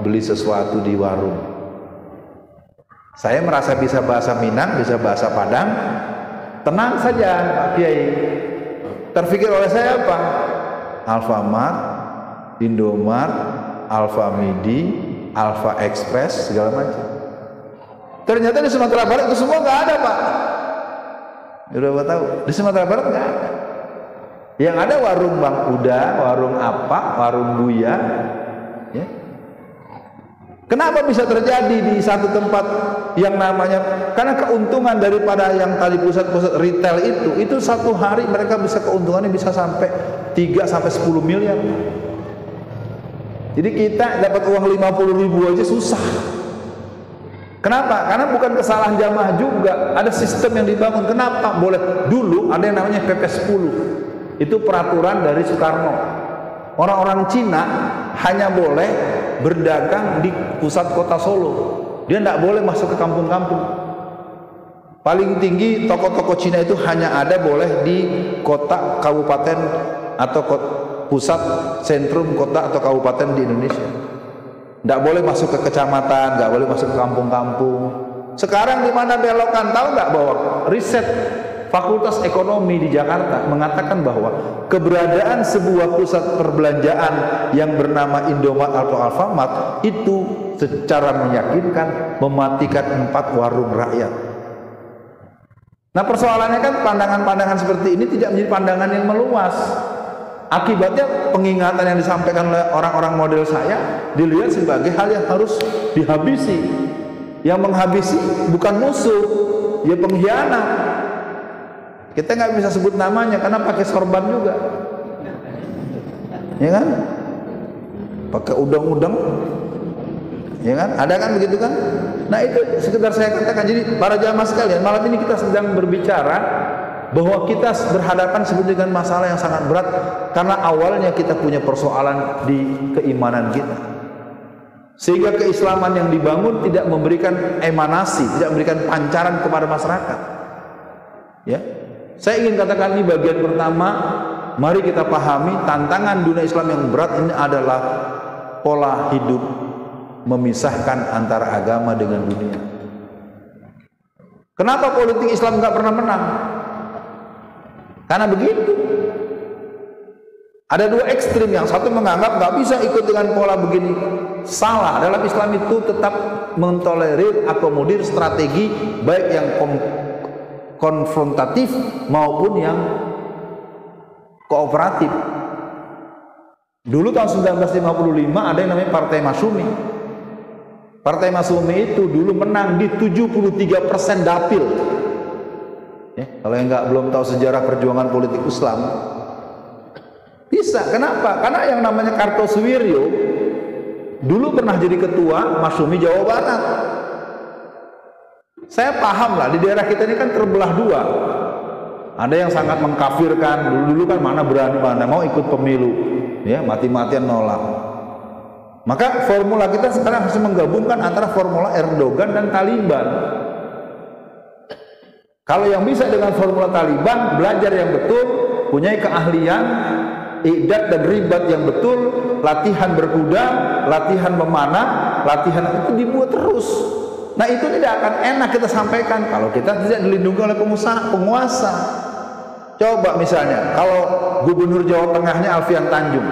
beli sesuatu di warung. Saya merasa bisa bahasa Minang, bisa bahasa Padang. Tenang saja Pak Kiai. Terfikir oleh saya apa? Alfamart, Indomart, Alfamidi, Alfa Express, segala macam. Ternyata di Sumatera Barat itu semua nggak ada, Pak. Udah tahu, di Sumatera Barat nggak ada. Yang ada warung Bang Uda, warung apa, warung Buya. Ya. Kenapa bisa terjadi di satu tempat yang namanya, karena keuntungan daripada yang tadi pusat-pusat retail itu satu hari mereka bisa keuntungannya bisa sampai 3 sampai 10 miliar. Jadi kita dapat uang 50.000 aja susah. Kenapa? Karena bukan kesalahan jamaah juga, ada sistem yang dibangun. Kenapa? Boleh dulu ada yang namanya PP 10. Itu peraturan dari Soekarno. Orang-orang Cina hanya boleh berdagang di pusat kota Solo. Dia tidak boleh masuk ke kampung-kampung. Paling tinggi toko-toko Cina itu hanya ada boleh di kota, kabupaten, atau pusat sentrum kota atau kabupaten di Indonesia. Tidak boleh masuk ke kecamatan, tidak boleh masuk ke kampung-kampung. Sekarang di mana belokan? Tahu nggak bahwa riset Fakultas Ekonomi di Jakarta mengatakan bahwa keberadaan sebuah pusat perbelanjaan yang bernama Indomart atau Alfamart itu secara meyakinkan mematikan 4 warung rakyat. Nah, persoalannya kan pandangan-pandangan seperti ini tidak menjadi pandangan yang meluas. Akibatnya pengingatan yang disampaikan oleh orang-orang model saya dilihat sebagai hal yang harus dihabisi. Yang menghabisi bukan musuh, ya pengkhianat. Kita nggak bisa sebut namanya karena pakai sorban juga, ya kan? Pakai udang-udang, ya kan? Ada kan begitu kan? Nah itu sekedar saya katakan. Jadi para jamaah sekalian, malam ini kita sedang berbicara bahwa kita berhadapan sebetulnya dengan masalah yang sangat berat karena awalnya kita punya persoalan di keimanan kita, sehingga keislaman yang dibangun tidak memberikan emanasi, tidak memberikan pancaran kepada masyarakat. Ya. Saya ingin katakan ini bagian pertama. Mari kita pahami tantangan dunia Islam yang berat ini adalah pola hidup memisahkan antara agama dengan dunia. Kenapa politik Islam nggak pernah menang? Karena begitu. Ada 2 ekstrim, yang satu menganggap nggak bisa ikut dengan pola begini. salah. Dalam Islam itu tetap mentolerir, akomodir strategi baik yang konfrontatif maupun yang kooperatif. Dulu tahun 1955 ada yang namanya Partai Masyumi. Partai Masyumi itu dulu menang di 73% dapil. Ya, kalau yang belum tahu sejarah perjuangan politik Islam, bisa. Kenapa? Karena yang namanya Kartosuwiryo dulu pernah jadi ketua Masyumi Jawa Barat. Saya paham lah, di daerah kita ini kan terbelah dua. Ada yang sangat mengkafirkan, dulu kan mana berani mana mau ikut pemilu, ya mati-matian nolak. Maka formula kita sekarang harus menggabungkan antara formula Erdogan dan Taliban. Kalau yang bisa dengan formula Taliban, belajar yang betul, punya keahlian, idat dan ribat yang betul, latihan berkuda, latihan memanah, latihan itu dibuat terus. Nah itu tidak akan enak kita sampaikan kalau kita tidak dilindungi oleh penguasa. Coba misalnya kalau Gubernur Jawa Tengahnya Alfian Tanjung,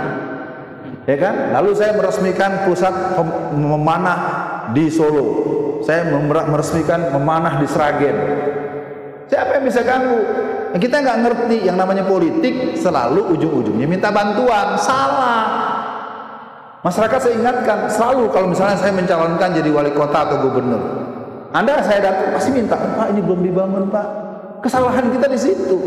ya kan? Lalu saya meresmikan pusat memanah di Solo, saya meresmikan memanah di Sragen. Siapa yang bisa ganggu? Kita nggak ngerti yang namanya politik, selalu ujung-ujungnya minta bantuan. Salah. Masyarakat saya ingatkan selalu kalau misalnya saya mencalonkan jadi wali kota atau gubernur, Anda saya datang pasti minta, Pak ini belum dibangun Pak. Kesalahan kita di situ.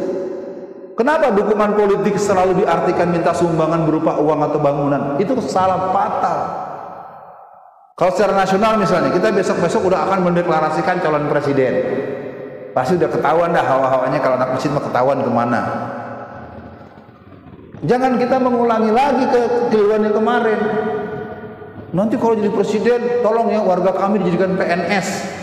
Kenapa dukungan politik selalu diartikan minta sumbangan berupa uang atau bangunan? Itu salah fatal. Kalau secara nasional misalnya kita besok-besok udah akan mendeklarasikan calon presiden, pasti udah ketahuan dah hawa-hawanya kalau anak masjid mah ketahuan kemana. Jangan kita mengulangi lagi kekeliruan yang kemarin. Nanti kalau jadi presiden, tolong ya warga kami dijadikan PNS.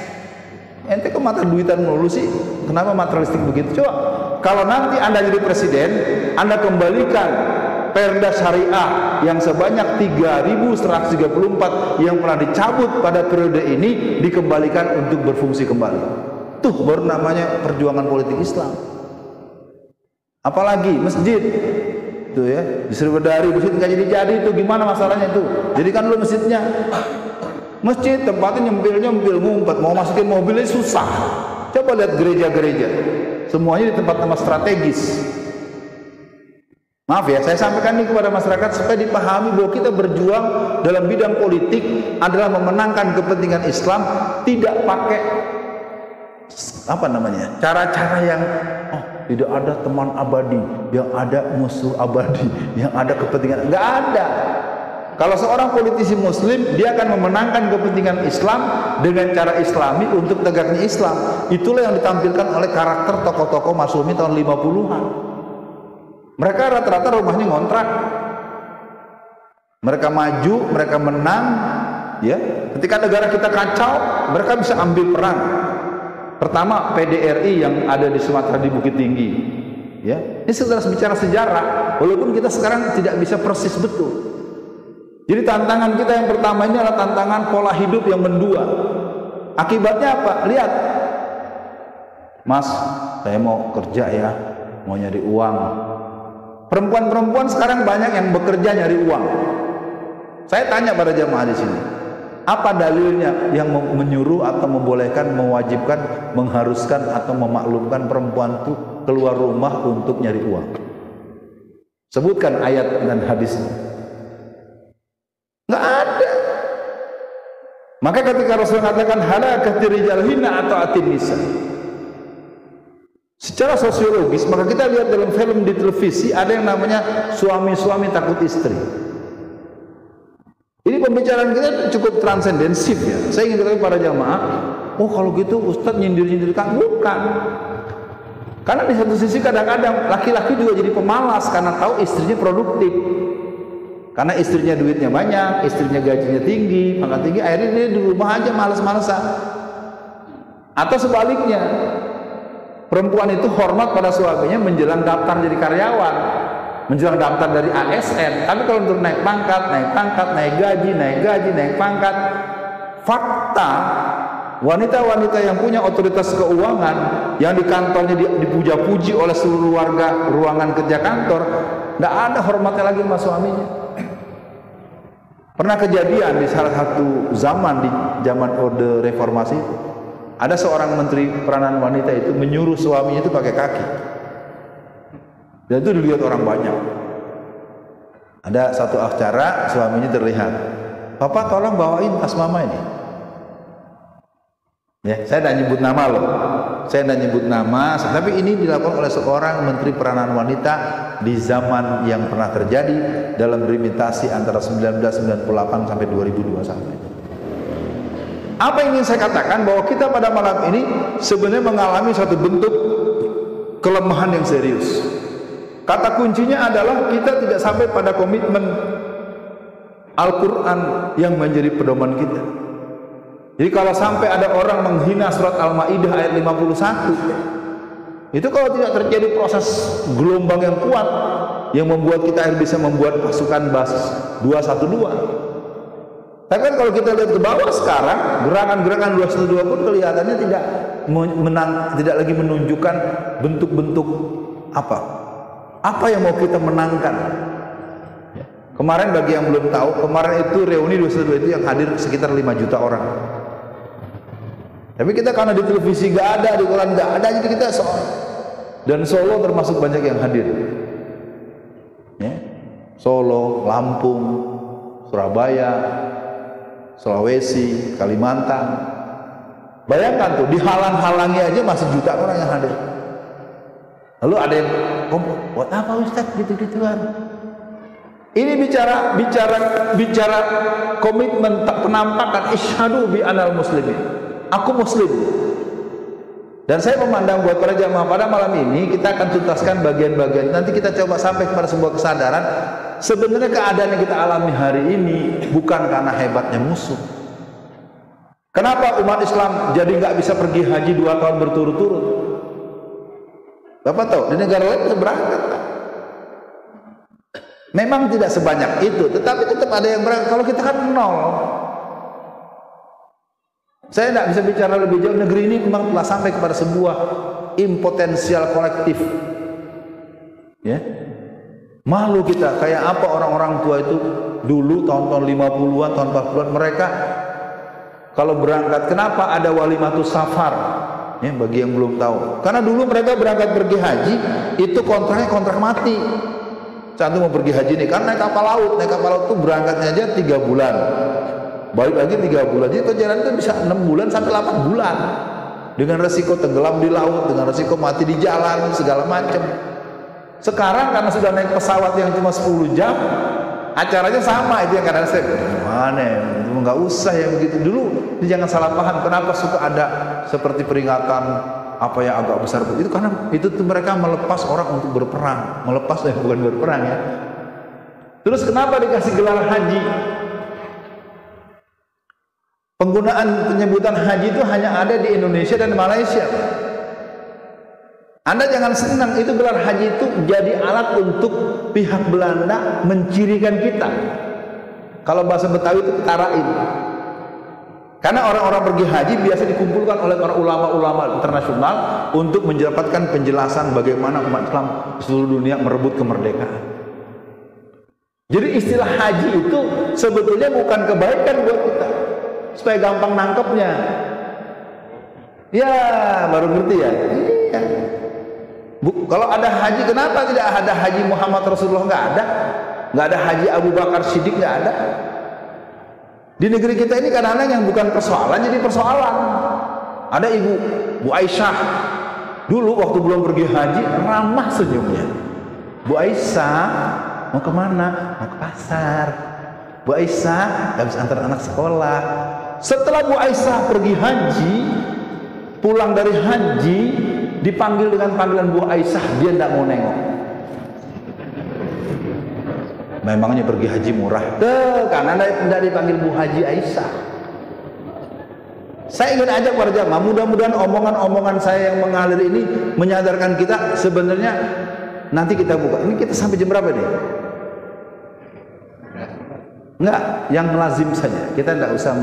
Ente kok mata duitan mulu sih? Kenapa materialistik begitu? Coba, kalau nanti Anda jadi presiden, Anda kembalikan Perda Syariah yang sebanyak 3.134 yang pernah dicabut pada periode ini dikembalikan untuk berfungsi kembali. Tuh baru namanya perjuangan politik Islam. Apalagi masjid. Itu ya, di Sriwedari masjid nggak jadi itu gimana masalahnya itu? Jadikan lu masjidnya. Masjid tempatnya nyempil ngumpet, mau masukin mobilnya susah. Coba lihat gereja-gereja, semuanya di tempat-tempat strategis. Maaf ya, saya sampaikan ini kepada masyarakat supaya dipahami bahwa kita berjuang dalam bidang politik adalah memenangkan kepentingan Islam, tidak pakai cara-cara yang tidak ada teman abadi, yang ada musuh abadi, yang ada kepentingan. Nggak ada. Kalau seorang politisi muslim, dia akan memenangkan kepentingan Islam dengan cara islami untuk tegaknya Islam. Itulah yang ditampilkan oleh karakter tokoh-tokoh Masyumi tahun 50-an. Mereka rata-rata rumahnya ngontrak. Mereka maju, mereka menang, ya. Ketika negara kita kacau, mereka bisa ambil peran. Pertama PDRI yang ada di Sumatera di Bukit Tinggi, ya. Ini sekedar bicara sejarah, walaupun kita sekarang tidak bisa persis betul. Jadi tantangan kita yang pertama ini adalah tantangan pola hidup yang mendua. Akibatnya apa? Lihat, Mas, saya mau kerja ya, mau nyari uang. Perempuan-perempuan sekarang banyak yang bekerja nyari uang. Saya tanya pada jamaah di sini, apa dalilnya yang menyuruh atau membolehkan, mewajibkan, mengharuskan atau memaklumkan perempuan itu keluar rumah untuk nyari uang? Sebutkan ayat dan hadisnya. Nggak ada. Maka ketika Rasul mengatakan halakati rijal hina atau atin nisa, secara sosiologis, maka kita lihat dalam film di televisi ada yang namanya suami-suami takut istri. Ini pembicaraan kita cukup transendensif ya. Saya ingin katakan para jamaah, oh kalau gitu Ustadz nyindir-nyindir kan? Bukan. Karena di satu sisi kadang-kadang laki-laki juga jadi pemalas karena tahu istrinya produktif. Karena istrinya duitnya banyak, istrinya gajinya tinggi, pangkat tinggi, akhirnya dia di rumah aja malas-malasan. Atau sebaliknya, perempuan itu hormat pada suaminya menjelang daftar jadi karyawan, menjelang daftar dari ASN. Tapi kalau untuk naik pangkat, naik gaji, naik pangkat, fakta wanita-wanita yang punya otoritas keuangan, yang di kantornya dipuja-puji oleh seluruh warga ruangan kerja kantor, nggak ada hormatnya lagi sama suaminya. Pernah kejadian di salah satu zaman, di zaman Orde Reformasi, ada seorang menteri peranan wanita itu menyuruh suaminya itu pakai kaki, dan itu dilihat orang banyak. Ada satu acara, suaminya terlihat, "Papa tolong bawain tas mama ini." Ya, saya tidak nyebut nama loh, saya tidak nyebut nama, tapi ini dilakukan oleh seorang menteri peranan wanita di zaman yang pernah terjadi dalam berimitasi antara 1998 sampai 2021. Apa yang ingin saya katakan, bahwa kita pada malam ini sebenarnya mengalami satu bentuk kelemahan yang serius. Kata kuncinya adalah kita tidak sampai pada komitmen Al-Quran yang menjadi pedoman kita. Jadi kalau sampai ada orang menghina surat Al-Ma'idah ayat 51, itu kalau tidak terjadi proses gelombang yang kuat yang membuat kita bisa membuat pasukan bas 212. Tapi kan kalau kita lihat ke bawah sekarang, gerakan-gerakan 212 pun kelihatannya tidak lagi menunjukkan bentuk-bentuk apa yang mau kita menangkan. Kemarin bagi yang belum tahu, kemarin itu reuni 212 itu yang hadir sekitar 5 juta orang. Tapi kita karena di televisi gak ada, di koran gak ada, jadi kita dan Solo termasuk banyak yang hadir. Ya. Solo, Lampung, Surabaya, Sulawesi, Kalimantan. Bayangkan tuh, dihalang-halangi aja masih juta orang yang hadir. Lalu ada yang buat apa Ustaz gitu-gituan? Ini bicara komitmen, penampakan isyhadu bi anal muslimin. Aku muslim. Dan saya memandang buat para jamaah pada malam ini kita akan tuntaskan bagian-bagian. Nanti kita coba sampai kepada sebuah kesadaran, sebenarnya keadaan yang kita alami hari ini bukan karena hebatnya musuh. Kenapa umat Islam jadi nggak bisa pergi haji 2 tahun berturut-turut? Bapak tahu di negara lain bisa berangkat. Memang tidak sebanyak itu, tetapi tetap ada yang berangkat. Kalau kita kan nol. Saya tidak bisa bicara lebih jauh. Negeri ini memang telah sampai kepada sebuah impotensial kolektif. Ya, malu kita. Kayak apa orang-orang tua itu dulu tahun-tahun 50-an, tahun 40-an, mereka kalau berangkat, kenapa ada walimatus safar? Ya, bagi yang belum tahu, karena dulu mereka berangkat pergi haji itu kontraknya kontrak mati. Saat itu mau pergi haji nih, karena naik kapal laut tuh berangkatnya aja 3 bulan. Balik lagi 3 bulan, jadi perjalanan itu bisa 6 bulan sampai 8 bulan dengan resiko tenggelam di laut, dengan resiko mati di jalan, segala macam. Sekarang karena sudah naik pesawat yang cuma 10 jam, acaranya sama. Itu yang kadang saya mana ya, nggak usah yang begitu dulu. Jangan salah paham, kenapa suka ada seperti peringatan apa yang agak besar itu, karena itu tuh mereka melepas orang untuk berperang, melepas bukan berperang ya. Terus kenapa dikasih gelar haji? Penggunaan penyebutan haji itu hanya ada di Indonesia dan Malaysia. Anda jangan senang, itu gelar haji itu jadi alat untuk pihak Belanda mencirikan kita. Kalau bahasa Betawi itu ketarain. Karena orang-orang pergi haji biasa dikumpulkan oleh para ulama-ulama internasional untuk mendapatkan penjelasan bagaimana umat Islam di seluruh dunia merebut kemerdekaan. Jadi istilah haji itu sebetulnya bukan kebaikan buat kita, supaya gampang nangkepnya. Ya, baru ngerti ya. Iya. Kalau ada haji, kenapa tidak ada haji Muhammad Rasulullah? Nggak ada. Nggak ada haji Abu Bakar Siddiq, nggak ada. Di negeri kita ini kadang-kadang yang bukan persoalan jadi persoalan. Ada Bu Aisyah. Dulu waktu belum pergi haji, ramah senyumnya. Bu Aisyah, mau kemana? Mau ke pasar. Bu Aisyah habis antar anak sekolah. Setelah Bu Aisyah pergi haji, pulang dari haji, dipanggil dengan panggilan Bu Aisyah, dia tidak mau nengok. Memangnya pergi haji murah? Karena tidak dipanggil Bu Haji Aisyah. Saya ingin ajak para jamaah, mudah-mudahan omongan-omongan saya yang mengalir ini menyadarkan kita sebenarnya. Nanti kita buka. Ini kita sampai jam berapa nih? Enggak, yang lazim saja. Kita tidak usah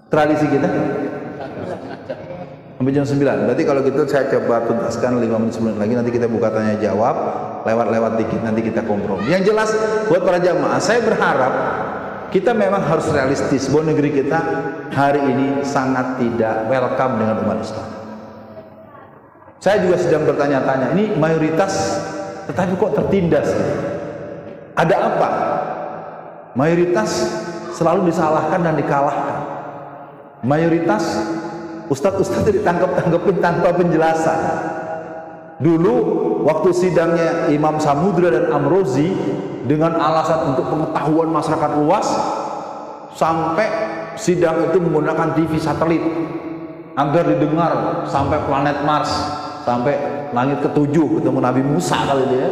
tradisi kita. Sampai jam 9. Berarti kalau gitu saya coba tuntaskan 5 menit 10 menit lagi, nanti kita buka tanya jawab, lewat-lewat dikit, nanti kita kompromi. Yang jelas buat para jamaah, saya berharap kita memang harus realistis bahwa negeri kita hari ini sangat tidak welcome dengan umat Islam. Saya juga sedang bertanya-tanya, ini mayoritas tetapi kok tertindas? Ada apa? Mayoritas selalu disalahkan dan dikalahkan. Mayoritas ustadz-ustadz ditangkap-tangkapin tanpa penjelasan. Dulu waktu sidangnya Imam Samudra dan Amrozi dengan alasan untuk pengetahuan masyarakat luas, sampai sidang itu menggunakan TV satelit agar didengar sampai planet Mars, sampai langit ketujuh, ketemu Nabi Musa kali dia.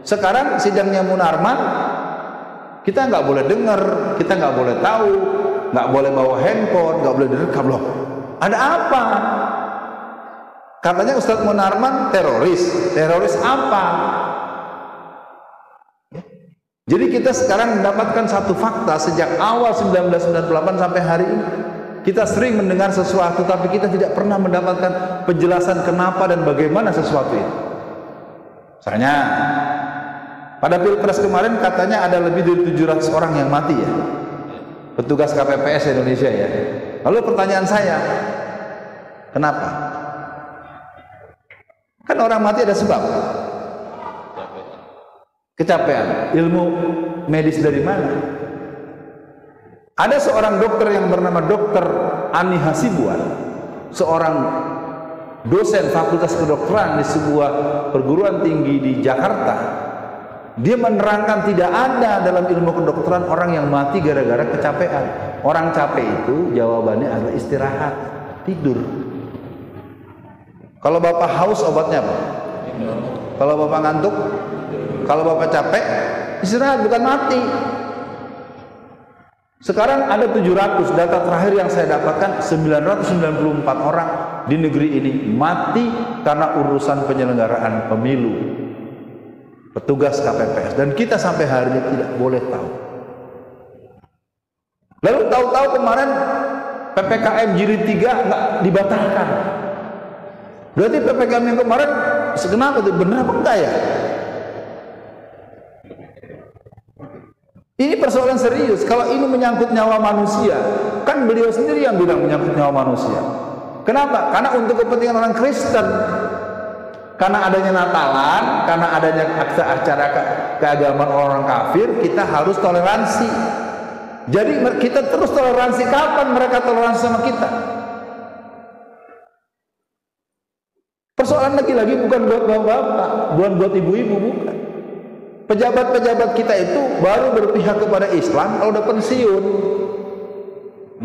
Sekarang sidangnya Munarman kita nggak boleh dengar, kita nggak boleh tahu, nggak boleh bawa handphone, nggak boleh direkam. Loh, ada apa? Katanya Ustadz Munarman teroris. Teroris apa? Jadi kita sekarang mendapatkan satu fakta sejak awal 1998 sampai hari ini. Kita sering mendengar sesuatu tapi kita tidak pernah mendapatkan penjelasan kenapa dan bagaimana sesuatu itu. Misalnya pada Pilpres kemarin katanya ada lebih dari 700 orang yang mati ya, petugas KPPS Indonesia ya. Lalu pertanyaan saya, kenapa? Kan orang mati ada sebab. Kecapean. Ilmu medis dari mana? Ada seorang dokter yang bernama Dokter Ani Hasibuan, seorang dosen fakultas kedokteran di sebuah perguruan tinggi di Jakarta. Dia menerangkan tidak ada dalam ilmu kedokteran orang yang mati gara-gara kecapean. Orang capek itu jawabannya adalah istirahat, tidur. Kalau bapak haus obatnya apa? Kalau bapak ngantuk, kalau bapak capek, istirahat, bukan mati. Sekarang ada 700, data terakhir yang saya dapatkan 994 orang di negeri ini mati karena urusan penyelenggaraan pemilu, petugas KPPS, dan kita sampai hari ini tidak boleh tahu. Lalu tahu-tahu kemarin PPKM Jilid 3 nggak dibatalkan. Berarti PPKM yang kemarin kenapa itu, benar apa enggak ya? Ini persoalan serius. Kalau ini menyangkut nyawa manusia, kan beliau sendiri yang bilang menyangkut nyawa manusia. Kenapa? Karena untuk kepentingan orang Kristen, karena adanya Natalan, karena adanya acara keagamaan orang kafir, kita harus toleransi. Jadi kita terus toleransi. Kapan mereka toleransi sama kita? Persoalan lagi-lagi bukan buat bapak-bapak, bukan buat ibu-ibu, bukan. Pejabat-pejabat kita itu baru berpihak kepada Islam kalau udah pensiun.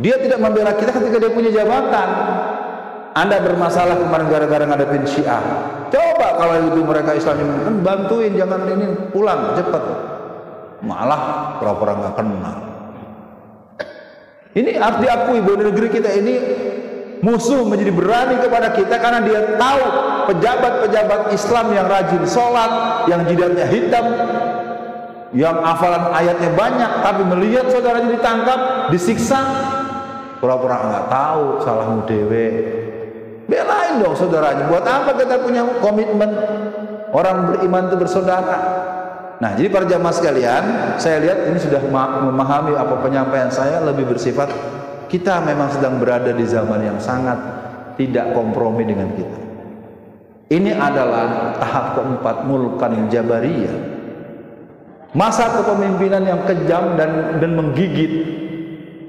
Dia tidak membela kita ketika dia punya jabatan. Anda bermasalah kemarin gara-gara ngadepin Syiah. Coba kalau itu mereka Islamnya bantuin, jangan ini, pulang cepat. Malah pura-pura nggak kenal. Ini harus diakui bahwa negeri kita ini musuh menjadi berani kepada kita karena dia tahu pejabat-pejabat Islam yang rajin sholat, yang jidatnya hitam, yang hafalan ayatnya banyak, tapi melihat saudaranya ditangkap, disiksa, pura-pura nggak tahu, salahmu dewe. Belain dong saudaranya. Buat apa kita punya komitmen orang beriman itu bersaudara? Nah, jadi para jamaah sekalian, saya lihat ini sudah memahami apa penyampaian saya lebih bersifat kita memang sedang berada di zaman yang sangat tidak kompromi dengan kita. Ini adalah tahap keempat, mulkan jabariyah. Masa kepemimpinan yang kejam dan menggigit,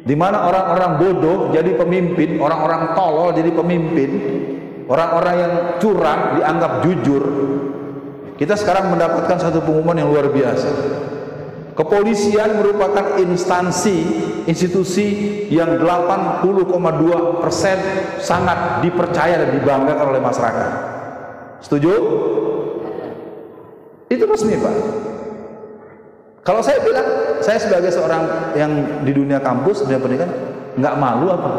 di mana orang-orang bodoh jadi pemimpin, orang-orang tolol jadi pemimpin, orang-orang yang curang dianggap jujur. Kita sekarang mendapatkan satu pengumuman yang luar biasa. Kepolisian merupakan institusi yang 80,2% sangat dipercaya dan dibanggakan oleh masyarakat. Setuju? Itu resmi, Pak. Kalau saya bilang, saya sebagai seorang yang di dunia kampus, dunia pendidikan, nggak malu apa?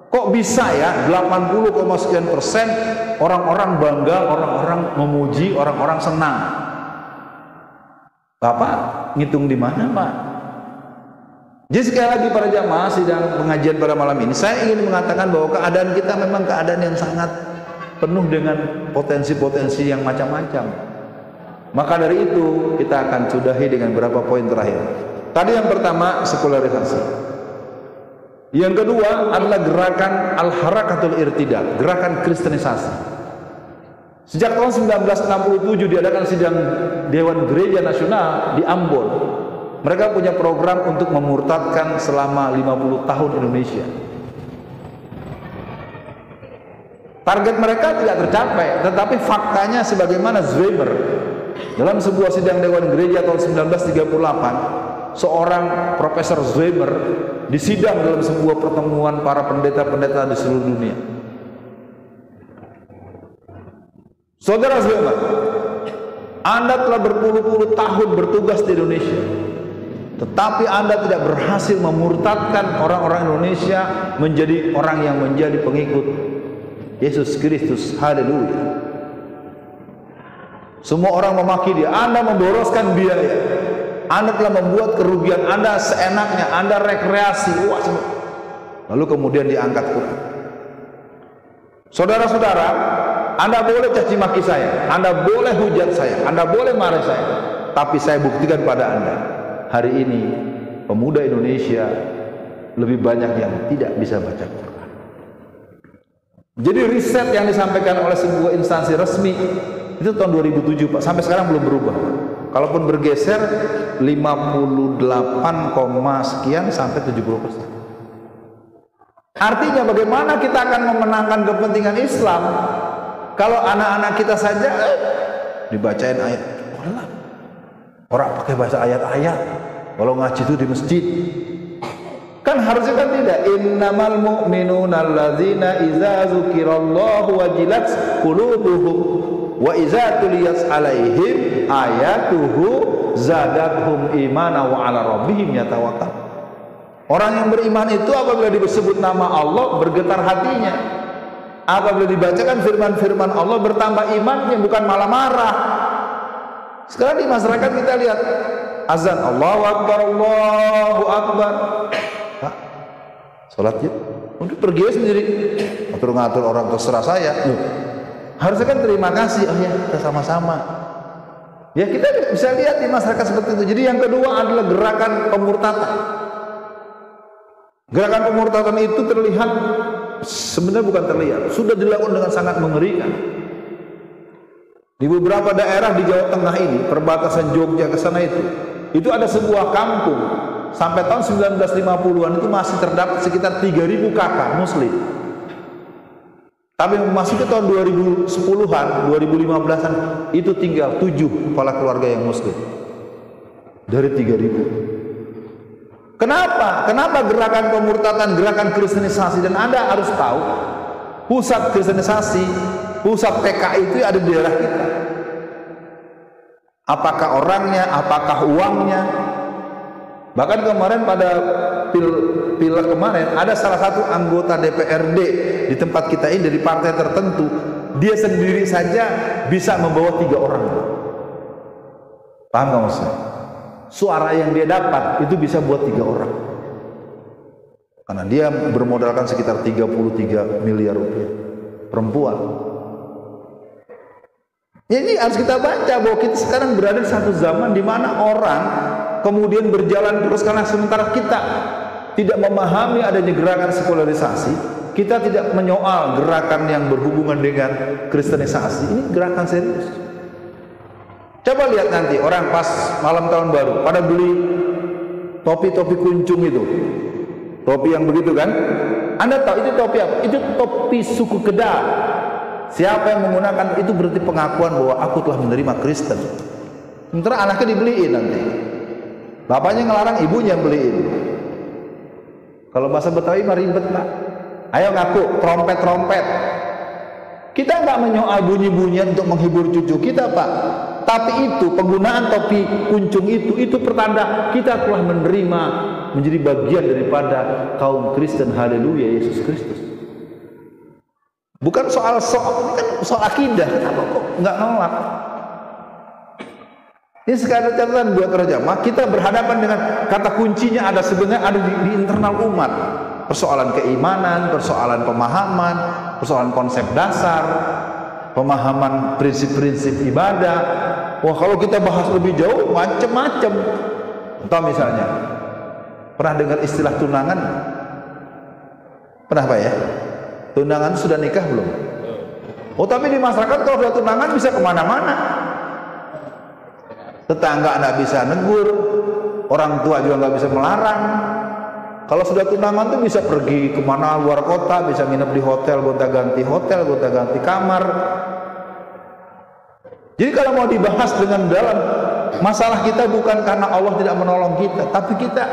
Kok bisa ya 80,sekian% orang-orang bangga, orang-orang memuji, orang-orang senang? Bapak ngitung di mana, Pak? Jadi sekali lagi para jamaah sidang pengajian pada malam ini, saya ingin mengatakan bahwa keadaan kita memang keadaan yang sangat penuh dengan potensi-potensi yang macam-macam. Maka dari itu kita akan sudahi dengan beberapa poin terakhir. Tadi yang pertama sekularisasi. Yang kedua adalah gerakan al-harakatul irtidad, gerakan kristenisasi. Sejak tahun 1967 diadakan sidang Dewan Gereja Nasional di Ambon. Mereka punya program untuk memurtadkan selama 50 tahun Indonesia. Target mereka tidak tercapai, tetapi faktanya sebagaimana Zweimer dalam sebuah sidang Dewan Gereja tahun 1938, seorang Profesor Zweimer disidang dalam sebuah pertemuan para pendeta-pendeta di seluruh dunia. Saudara Zweimer, Anda telah berpuluh-puluh tahun bertugas di Indonesia, tetapi Anda tidak berhasil memurtadkan orang-orang Indonesia menjadi orang yang menjadi pengikut Yesus Kristus. Haleluya. Semua orang memaki dia. Anda memboroskan biaya, Anda telah membuat kerugian, Anda seenaknya, Anda rekreasi. Wah, lalu kemudian diangkat Quran. Saudara-saudara, Anda boleh caci maki saya, Anda boleh hujat saya, Anda boleh marah saya, tapi saya buktikan pada Anda, hari ini pemuda Indonesia lebih banyak yang tidak bisa baca Quran. Jadi riset yang disampaikan oleh sebuah instansi resmi itu tahun 2007 Pak, sampai sekarang belum berubah. Kalaupun bergeser 58, sekian sampai 70%. Artinya bagaimana kita akan memenangkan kepentingan Islam kalau anak-anak kita saja dibacain ayat Quran. Orang pakai bahasa ayat-ayat, kalau ngaji itu di masjid. Kan harusnya kan tidak. Innamal mu'minuna alladzina idza dzukirallahu wajilat qulubuhum wa idza tuliyat alaihim ayatuhu zadathum imana wa ala rabbihim yatawakkal. Orang yang beriman itu apabila disebut nama Allah bergetar hatinya. Apabila dibacakan firman-firman Allah bertambah imannya, bukan malah marah. Sekarang di masyarakat kita lihat azan Allahu Akbar, Allahu Akbar. Pak, sholat yuk. Udah pergi sendiri. Ngatur-ngatur orang terserah saya. Harusnya kan terima kasih. Oh ya, kita sama-sama. Ya kita bisa lihat di masyarakat seperti itu. Jadi yang kedua adalah gerakan pemurtatan. Gerakan pemurtatan itu terlihat, sebenarnya bukan terlihat, sudah dilakukan dengan sangat mengerikan. Di beberapa daerah di Jawa Tengah ini, perbatasan Jogja ke sana itu ada sebuah kampung sampai tahun 1950-an itu masih terdapat sekitar 3.000 kakak muslim. Tapi memasuki tahun 2010-an, 2015-an itu tinggal 7 kepala keluarga yang muslim dari 3.000. Kenapa? Kenapa gerakan pemurtatan, gerakan kristenisasi? Dan Anda harus tahu, pusat kristenisasi, pusat PKI itu ada di daerah kita. Apakah orangnya, apakah uangnya? Bahkan kemarin pada pileg kemarin ada salah satu anggota DPRD di tempat kita ini dari partai tertentu, dia sendiri saja bisa membawa 3 orang. Paham nggak maksudnya? Suara yang dia dapat itu bisa buat 3 orang, karena dia bermodalkan sekitar 33 miliar rupiah. Perempuan. Ini harus kita baca bahwa kita sekarang berada di satu zaman di mana orang kemudian berjalan terus, karena sementara kita tidak memahami adanya gerakan sekularisasi, kita tidak menyoal gerakan yang berhubungan dengan kristenisasi. Ini gerakan serius. Coba lihat nanti orang pas malam tahun baru pada beli topi-topi kuncung itu, topi yang begitu kan? Anda tahu itu topi apa? Itu topi suku Kedah. Siapa yang menggunakan itu berarti pengakuan bahwa aku telah menerima Kristen. Sementara anaknya dibeliin nanti, bapaknya ngelarang, ibunya yang beliin. Kalau bahasa Betawi mah ribet Pak. Ayo ngaku trompet-trompet. Kita nggak menyoal bunyi-bunyian untuk menghibur cucu kita Pak. Tapi itu penggunaan topi kuncung itu pertanda kita telah menerima, menjadi bagian daripada kaum Kristen. Haleluya, Yesus Kristus. Bukan soal ini kan soal akidah. Kenapa kok nggak nolak? Ini sekarang catatan buat para jamaah, kita berhadapan dengan kata kuncinya ada sebenarnya ada di internal umat. Persoalan keimanan, persoalan pemahaman, persoalan konsep dasar, pemahaman prinsip-prinsip ibadah. Wah, kalau kita bahas lebih jauh macam-macam. Contoh misalnya, pernah dengar istilah tunangan? Pernah Pak ya? Tunangan sudah nikah belum? Oh, tapi di masyarakat kalau sudah tunangan bisa kemana-mana. Tetangga nggak bisa negur, orang tua juga nggak bisa melarang. Kalau sudah tunangan tuh bisa pergi kemana luar kota, bisa nginep di hotel, gonta-ganti hotel, gonta-ganti kamar. Jadi kalau mau dibahas dengan dalam, masalah kita bukan karena Allah tidak menolong kita, tapi kita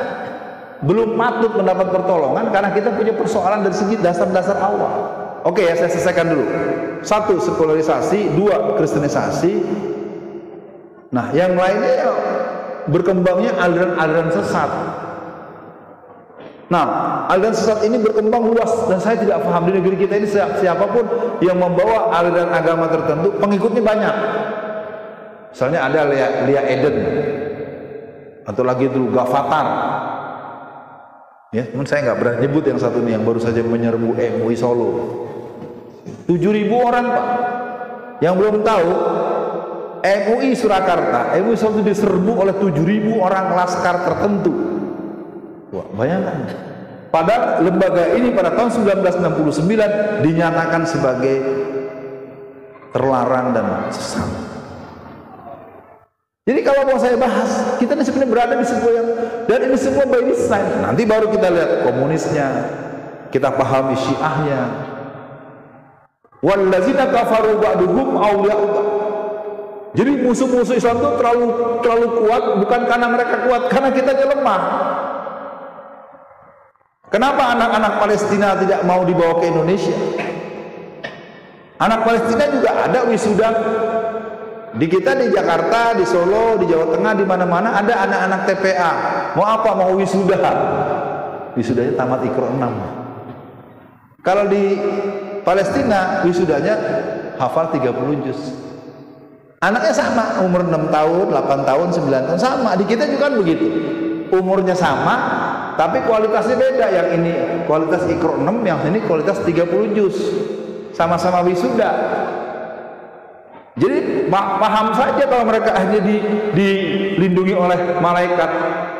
belum patut mendapat pertolongan karena kita punya persoalan dari segi dasar-dasar awal. Oke ya, saya selesaikan dulu. 1. Sekularisasi, 2. Kristenisasi. Nah, yang lainnya ya, berkembangnya aliran-aliran sesat. Nah, aliran sesat ini berkembang luas dan saya tidak paham di negeri kita ini siapapun yang membawa aliran agama tertentu, pengikutnya banyak. Misalnya ada Lia Eden atau lagi itu Gavatar. Ya, teman saya nggak berani nyebut yang satu ini yang baru saja menyerbu MUI Solo. 7.000 orang Pak. Yang belum tahu, MUI Surakarta, MUI Solo itu diserbu oleh 7.000 orang laskar tertentu. Wah, bayangkan. Padahal lembaga ini pada tahun 1969 dinyatakan sebagai terlarang dan sesat. Jadi kalau mau saya bahas, kita ini sebenarnya berada di sebuah yang, dan ini semua by design. Nanti baru kita lihat komunisnya, kita pahami Syiahnya. Wallazina kafaru ba'duhum awliya'u. Jadi musuh-musuh Islam itu terlalu kuat bukan karena mereka kuat, karena kita lemah. Kenapa anak-anak Palestina tidak mau dibawa ke Indonesia? Anak Palestina juga ada wisuda. Di kita di Jakarta, di Solo, di Jawa Tengah, di mana-mana ada anak-anak TPA. Mau apa? Mau wisuda. Wisudanya tamat Iqra 6. Kalau di Palestina wisudanya hafal 30 juz. Anaknya sama, umur 6 tahun, 8 tahun, 9 tahun sama. Di kita juga kan begitu. Umurnya sama, tapi kualitasnya beda. Yang ini kualitas Iqra 6, yang ini kualitas 30 juz. Sama-sama wisuda. Jadi paham saja kalau mereka akhirnya dilindungi oleh malaikat.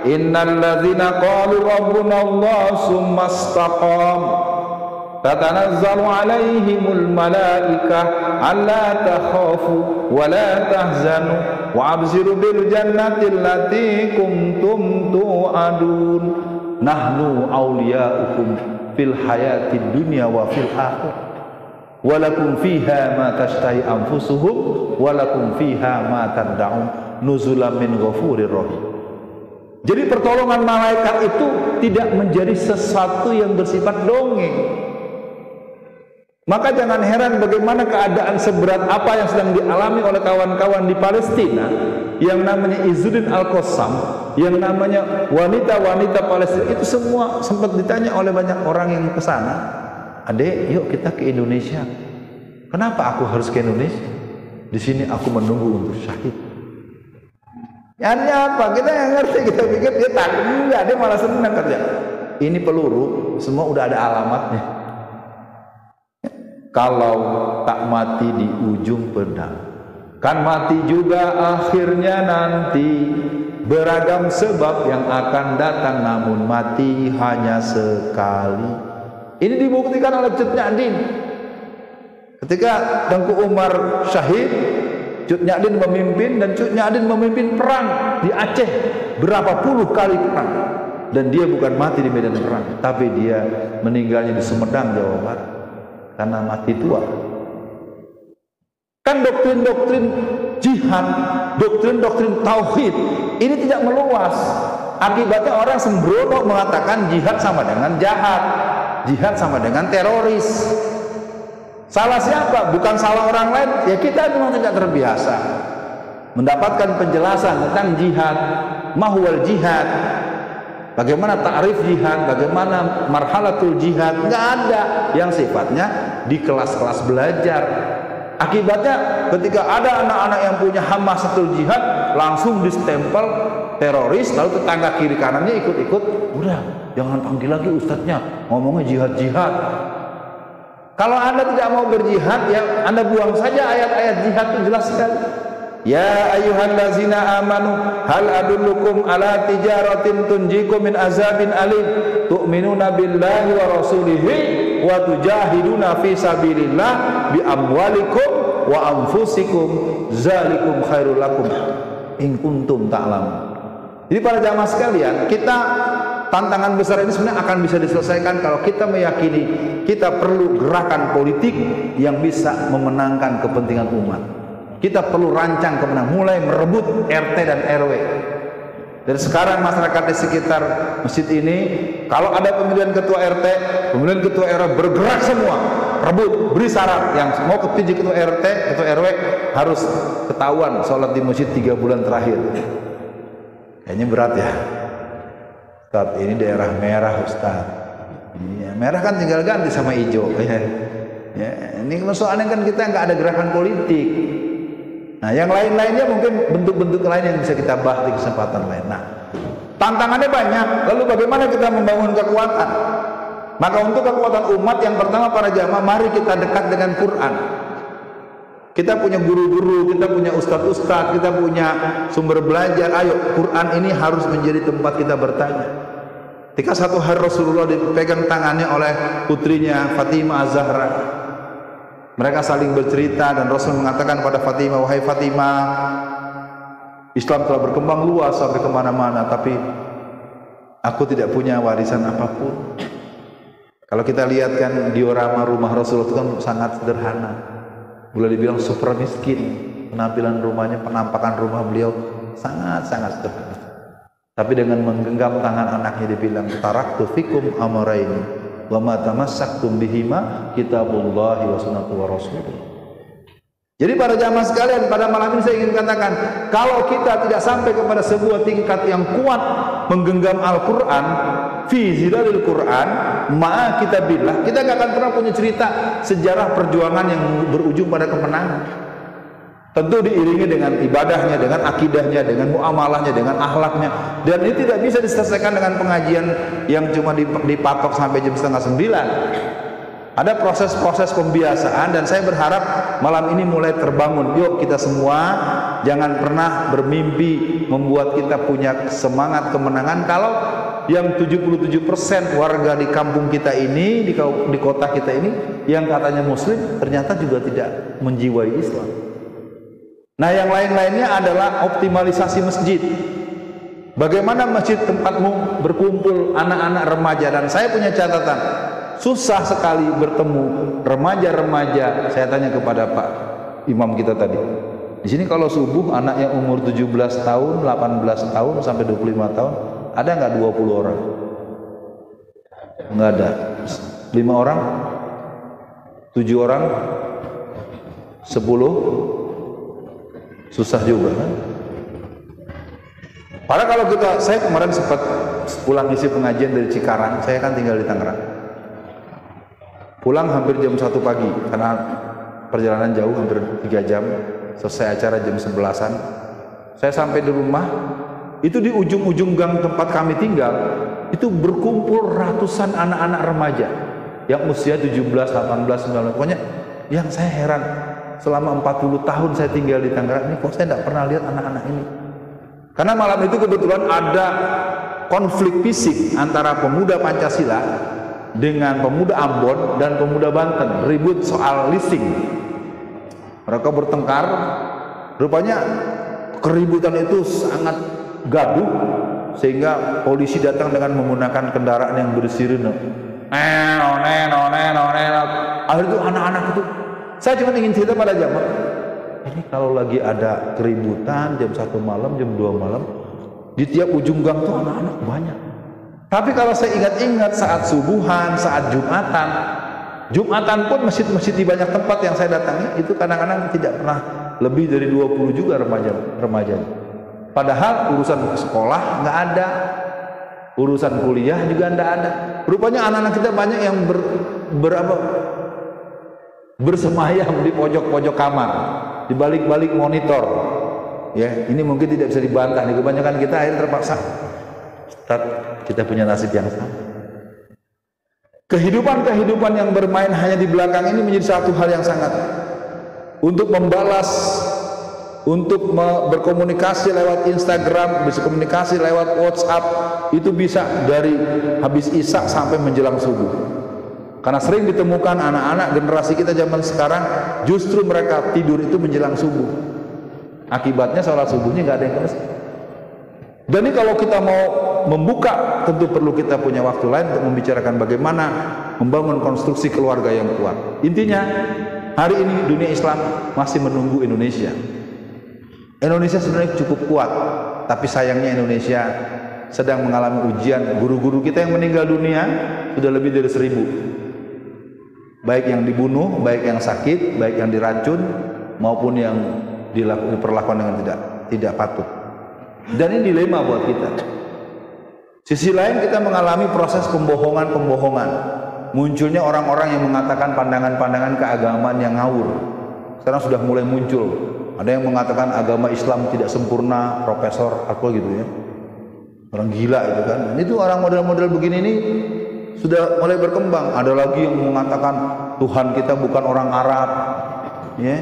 Innalladzina qalu rabbuna Allah tsumma istaqam tatanazzalu alaihimul malaikah alla takhafu wa la tahzanu wa abshiru bil jannati allati kuntum tu'adun nahnu awliya'ukum fil hayatid dunya wa fil akhirah walakum fiha ma tashtahi anfusuhum walakum fiha ma tad'un nuzulan min ghafurir rahim. Jadi pertolongan malaikat itu tidak menjadi sesuatu yang bersifat dongeng. Maka jangan heran bagaimana keadaan seberat apa yang sedang dialami oleh kawan-kawan di Palestina yang namanya Izzuddin Al-Qassam, yang namanya wanita-wanita Palestina itu semua sempat ditanya oleh banyak orang yang ke sana, "Adek, yuk kita ke Indonesia." "Kenapa aku harus ke Indonesia? Di sini aku menunggu untuk syahid." Artinya apa? Kita yang ngerti, kita pikir dia takut, enggak, dia malah senang kerja. Ini peluru, semua udah ada alamatnya. Kalau tak mati di ujung pedang, kan mati juga akhirnya nanti. Beragam sebab yang akan datang, namun mati hanya sekali. Ini dibuktikan oleh Cut Nyak Dien. Ketika Tengku Umar syahid, Cut Nyak Dien memimpin, dan Cut Nyak Dien memimpin perang di Aceh berapa puluh kali perang, dan dia bukan mati di medan perang, tapi dia meninggalnya di Sumedang, Jawa Barat, karena mati tua. Kan doktrin-doktrin jihad, doktrin-doktrin tauhid ini tidak meluas. Akibatnya orang sembrono mengatakan jihad sama dengan jahat, jihad sama dengan teroris. Salah siapa? Bukan salah orang lain. Ya kita memang tidak terbiasa mendapatkan penjelasan tentang jihad, mahwal jihad, bagaimana ta'rif jihad, bagaimana marhalatul jihad. Nggak ada yang sifatnya di kelas-kelas belajar. Akibatnya ketika ada anak-anak yang punya hamasatul jihad langsung distempel teroris, lalu tetangga kiri kanannya ikut-ikut, udah jangan panggil lagi ustadznya, ngomongnya jihad-jihad. Kalau Anda tidak mau berjihad, ya Anda buang saja ayat-ayat jihad itu jelas sekali. Ya ayyuhallazina amanu hal adullukum ala tijaratin tunjikum min azabin alim tu'minuna billahi wa rasulihi wa tujahiduna fi sabilillah bi amwalikum wa anfusikum zalikum khairul lakum in kuntum ta'lamun. Jadi para jamaah sekalian, kita tantangan besar ini sebenarnya akan bisa diselesaikan kalau kita meyakini kita perlu gerakan politik yang bisa memenangkan kepentingan umat. Kita perlu rancang kemenangan, mulai merebut RT dan RW. Dari sekarang masyarakat di sekitar masjid ini, kalau ada pemilihan ketua RT, pemilihan ketua RW, bergerak semua, rebut, beri syarat yang mau kepilih ketua RT, ketua RW harus ketahuan sholat di masjid 3 bulan terakhir. Kayaknya berat ya. Ustaz, ini daerah merah Ustaz. Ya, merah kan tinggal ganti sama hijau. Ya, ini soalnya kan kita nggak ada gerakan politik. Nah, yang lain-lainnya mungkin bentuk-bentuk lain yang bisa kita bahas di kesempatan lain. Nah, tantangannya banyak. Lalu bagaimana kita membangun kekuatan? Maka untuk kekuatan umat, yang pertama para jamaah, mari kita dekat dengan Quran. Kita punya guru-guru, kita punya ustadz-ustadz, kita punya sumber belajar. Ayo, Quran ini harus menjadi tempat kita bertanya. Ketika satu hari Rasulullah dipegang tangannya oleh putrinya Fatimah Az-Zahra, mereka saling bercerita dan Rasul mengatakan pada Fatimah, wahai Fatimah, Islam telah berkembang luas sampai kemana-mana, tapi aku tidak punya warisan apapun. Kalau kita lihat kan diorama rumah Rasulullah itu kan sangat sederhana, boleh dibilang super miskin. Penampilan rumahnya, penampakan rumah beliau sangat-sangat sederhana. Tapi dengan menggenggam tangan anaknya dibilang, taraktu fikum amaraini wa ma tamassaktum bihima kitabullahi wa sunnatu wa rasulih. Jadi para jamaah sekalian, pada malam ini saya ingin katakan, kalau kita tidak sampai kepada sebuah tingkat yang kuat menggenggam Al-Quran, fi zilalil Quran, ma'a kitabillah, kita gak akan pernah punya cerita sejarah perjuangan yang berujung pada kemenangan. Tentu diiringi dengan ibadahnya, dengan akidahnya, dengan muamalahnya, dengan akhlaknya. Dan ini tidak bisa diselesaikan dengan pengajian yang cuma dipatok sampai jam 8:30. Ada proses-proses pembiasaan, dan saya berharap malam ini mulai terbangun. Yuk kita semua jangan pernah bermimpi membuat kita punya semangat kemenangan kalau yang 77% warga di kampung kita ini, di kota kita ini, yang katanya muslim ternyata juga tidak menjiwai Islam. Nah, yang lain-lainnya adalah optimalisasi masjid. Bagaimana masjid tempatmu berkumpul anak-anak remaja, dan saya punya catatan, susah sekali bertemu remaja-remaja. Saya tanya kepada Pak Imam kita tadi, di sini kalau subuh anak yang umur 17 tahun, 18 tahun sampai 25 tahun, ada nggak 20 orang? Nggak ada. 5 orang? 7 orang? 10? Susah juga kan? Padahal kalau saya kemarin sempat pulang isi pengajian dari Cikarang, saya kan tinggal di Tangerang. Pulang hampir jam 1 pagi karena perjalanan jauh, hampir 3 jam. Selesai acara jam 11-an. Saya sampai di rumah, itu di ujung-ujung gang tempat kami tinggal, itu berkumpul ratusan anak-anak remaja yang usia 17, 18, 19. Pokoknya yang saya heran, selama 40 tahun saya tinggal di Tangerang ini, kok saya tidak pernah lihat anak-anak ini. Karena malam itu kebetulan ada konflik fisik antara pemuda Pancasila dengan pemuda Ambon dan pemuda Banten, ribut soal leasing. Mereka bertengkar, rupanya keributan itu sangat gaduh sehingga polisi datang dengan menggunakan kendaraan yang bersirene. Akhirnya itu anak-anak itu, saya cuma ingin cerita pada jamaah, ini kalau lagi ada keributan jam 1 malam, jam 2 malam, di tiap ujung gang tuh anak-anak banyak. Tapi kalau saya ingat-ingat saat subuhan, saat Jumatan pun masjid-masjid di banyak tempat yang saya datangi itu kadang-kadang tidak pernah lebih dari 20 juga remaja. Padahal urusan sekolah nggak ada, urusan kuliah juga nggak ada. Rupanya anak-anak kita banyak yang bersemayam di pojok-pojok kamar, di balik-balik monitor. Ya, ini mungkin tidak bisa dibantah. Nih, kebanyakan kita akhirnya terpaksa, Ustaz, kita punya nasib yang sama. Kehidupan yang bermain hanya di belakang ini menjadi satu hal yang sangat, untuk membalas, untuk berkomunikasi lewat Instagram, bisa komunikasi lewat WhatsApp, itu bisa dari habis Isya sampai menjelang subuh. Karena sering ditemukan anak-anak generasi kita zaman sekarang justru mereka tidur itu menjelang subuh. Akibatnya sholat subuhnya nggak ada yang ke masjid. Dan ini kalau kita mau membuka, tentu perlu kita punya waktu lain untuk membicarakan bagaimana membangun konstruksi keluarga yang kuat. Intinya, hari ini dunia Islam masih menunggu Indonesia. Indonesia sebenarnya cukup kuat, tapi sayangnya Indonesia sedang mengalami ujian. Guru-guru kita yang meninggal dunia sudah lebih dari 1000. Baik yang dibunuh, baik yang sakit, baik yang diracun, maupun yang diperlakukan dengan tidak patut. Dan ini dilema buat kita. Sisi lain kita mengalami proses pembohongan. Munculnya orang-orang yang mengatakan pandangan-pandangan keagamaan yang ngawur. Sekarang sudah mulai muncul. Ada yang mengatakan agama Islam tidak sempurna, profesor apa gitu ya. Orang gila itu kan. Itu orang model-model begini ini sudah mulai berkembang. Ada lagi yang mengatakan Tuhan kita bukan orang Arab. Ya.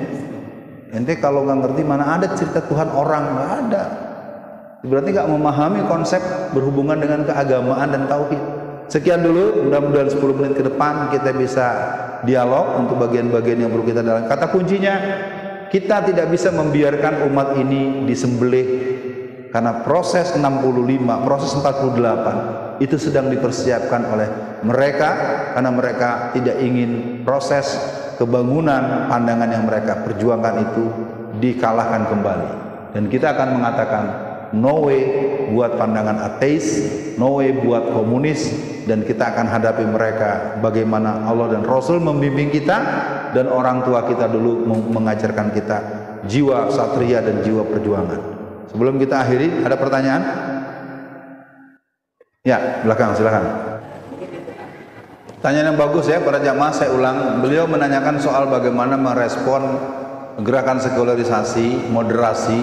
Ente kalau nggak ngerti mana ada cerita Tuhan orang, nggak ada. Berarti nggak memahami konsep berhubungan dengan keagamaan dan tauhid. Sekian dulu, mudah-mudahan 10 menit ke depan kita bisa dialog untuk bagian-bagian yang perlu kita dalam. Kata kuncinya, kita tidak bisa membiarkan umat ini disembelih karena proses 65, proses 48 itu sedang dipersiapkan oleh mereka karena mereka tidak ingin proses kebangunan pandangan yang mereka perjuangkan itu dikalahkan kembali. Dan kita akan mengatakan no way buat pandangan ateis, no way buat komunis, dan kita akan hadapi mereka bagaimana Allah dan Rasul membimbing kita dan orang tua kita dulu mengajarkan kita jiwa satria dan jiwa perjuangan. Sebelum kita akhiri, ada pertanyaan? Ya, belakang silakan. Pertanyaan yang bagus ya para jamaah, saya ulang. Beliau menanyakan soal bagaimana merespon gerakan sekularisasi, moderasi,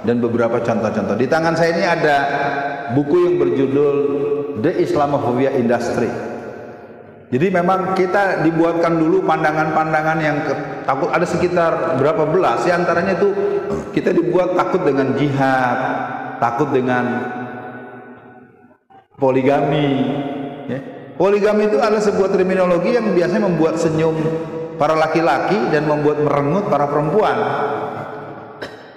dan beberapa contoh-contoh. Di tangan saya ini ada buku yang berjudul The Islamophobia Industry. Jadi memang kita dibuatkan dulu pandangan-pandangan yang takut, ada sekitar berapa belas, ya antaranya itu kita dibuat takut dengan jihad, takut dengan poligami. Ya. Poligami itu adalah sebuah terminologi yang biasanya membuat senyum para laki-laki dan membuat merengut para perempuan.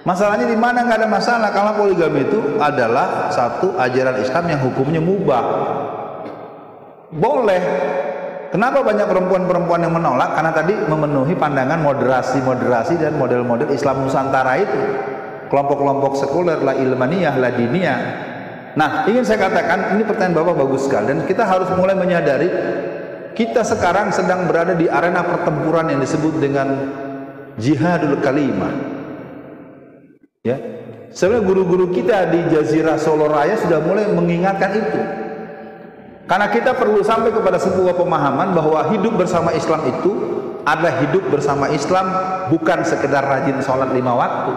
Masalahnya di mana? Nggak ada masalah kalau poligami itu adalah satu ajaran Islam yang hukumnya mubah. Boleh. Kenapa banyak perempuan-perempuan yang menolak? Karena tadi memenuhi pandangan moderasi dan model-model Islam Nusantara itu. Kelompok-kelompok sekuler, la ilmaniyah, la diniyah. Nah, ingin saya katakan, ini pertanyaan Bapak bagus sekali, dan kita harus mulai menyadari kita sekarang sedang berada di arena pertempuran yang disebut dengan jihadul kalimah. Ya, sebenarnya guru-guru kita di Jazirah Solo Raya sudah mulai mengingatkan itu. Karena kita perlu sampai kepada sebuah pemahaman bahwa hidup bersama Islam itu adalah hidup bersama Islam, bukan sekedar rajin sholat 5 waktu.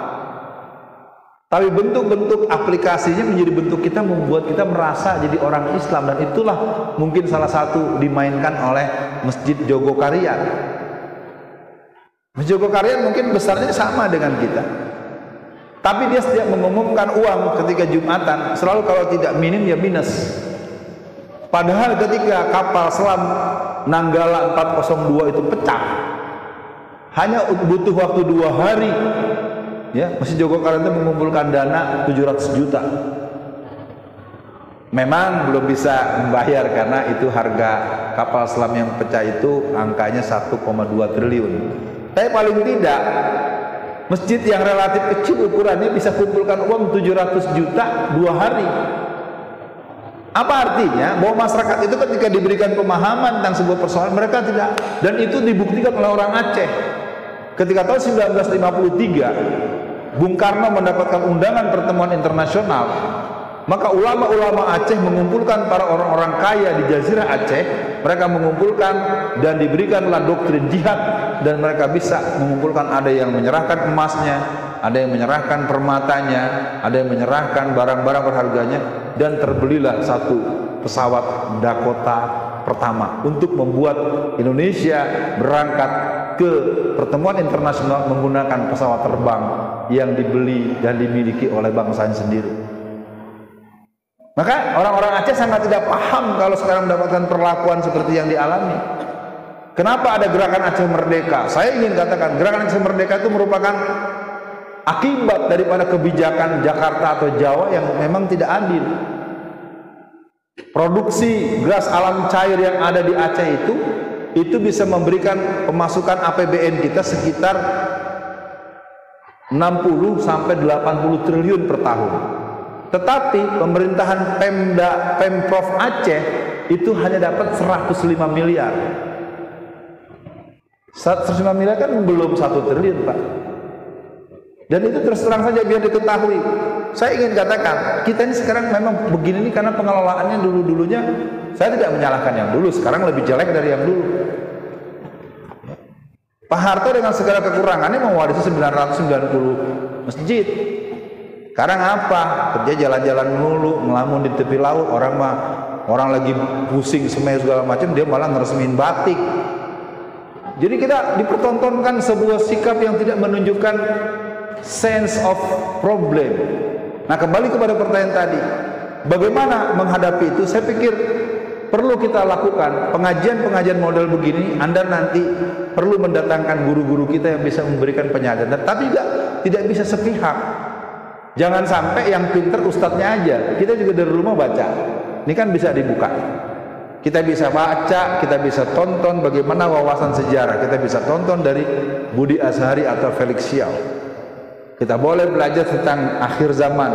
Tapi bentuk-bentuk aplikasinya menjadi bentuk kita membuat kita merasa jadi orang Islam, dan itulah mungkin salah satu dimainkan oleh Masjid Jogokarian. Masjid Jogokarian mungkin besarnya sama dengan kita, tapi dia setiap mengumumkan uang ketika Jumatan selalu kalau tidak minim ya minus. Padahal ketika kapal selam Nanggala 402 itu pecah, hanya butuh waktu 2 hari. Ya, Masjid Jogokarian itu mengumpulkan dana 700 juta. Memang belum bisa membayar karena itu harga kapal selam yang pecah itu angkanya 1,2 triliun. Tapi paling tidak masjid yang relatif kecil ukurannya bisa kumpulkan uang 700 juta 2 hari. Apa artinya? Bahwa masyarakat itu ketika diberikan pemahaman tentang sebuah persoalan mereka tidak, dan itu dibuktikan oleh orang Aceh. Ketika tahun 1953 Bung Karno mendapatkan undangan pertemuan internasional Maka ulama-ulama Aceh mengumpulkan para orang-orang kaya di Jazirah Aceh. Mereka mengumpulkan dan diberikanlah doktrin jihad, dan mereka bisa mengumpulkan, ada yang menyerahkan emasnya, ada yang menyerahkan permatanya, ada yang menyerahkan barang-barang berharganya, dan terbelilah satu pesawat Dakota pertama untuk membuat Indonesia berangkat ke pertemuan internasional menggunakan pesawat terbang yang dibeli dan dimiliki oleh bangsanya sendiri. Maka orang-orang Aceh sangat tidak paham kalau sekarang mendapatkan perlakuan seperti yang dialami. Kenapa ada gerakan Aceh Merdeka? Saya ingin katakan, gerakan Aceh Merdeka itu merupakan akibat daripada kebijakan Jakarta atau Jawa yang memang tidak adil. Produksi gas alam cair yang ada di Aceh itu bisa memberikan pemasukan APBN kita sekitar 60 sampai 80 triliun per tahun. Tetapi pemerintahan Pemprov Aceh itu hanya dapat 105 miliar. 105 miliar kan belum 1 triliun, Pak. Dan itu terus terang saja biar diketahui. Saya ingin katakan, kita ini sekarang memang begini nih karena pengelolaannya dulu-dulunya, saya tidak menyalahkan yang dulu, sekarang lebih jelek dari yang dulu. Pak Harto dengan segala kekurangannya mewarisi 990 masjid. Sekarang apa? Kerja jalan-jalan melulu, ngelamun di tepi laut, orang lagi pusing semai segala macam, dia malah ngeresmin batik. Jadi kita dipertontonkan sebuah sikap yang tidak menunjukkan sense of problem. Nah, kembali kepada pertanyaan tadi, bagaimana menghadapi itu? Saya pikir perlu kita lakukan pengajian-pengajian model begini. Anda nanti perlu mendatangkan guru-guru kita yang bisa memberikan penyadaran, tapi tidak bisa sepihak. Jangan sampai yang pinter ustadznya aja, kita juga dari rumah baca. Ini kan bisa dibuka. Kita bisa baca, kita bisa tonton bagaimana wawasan sejarah. Kita bisa tonton dari Budi Azhari atau Felix Xiao. Kita boleh belajar tentang akhir zaman.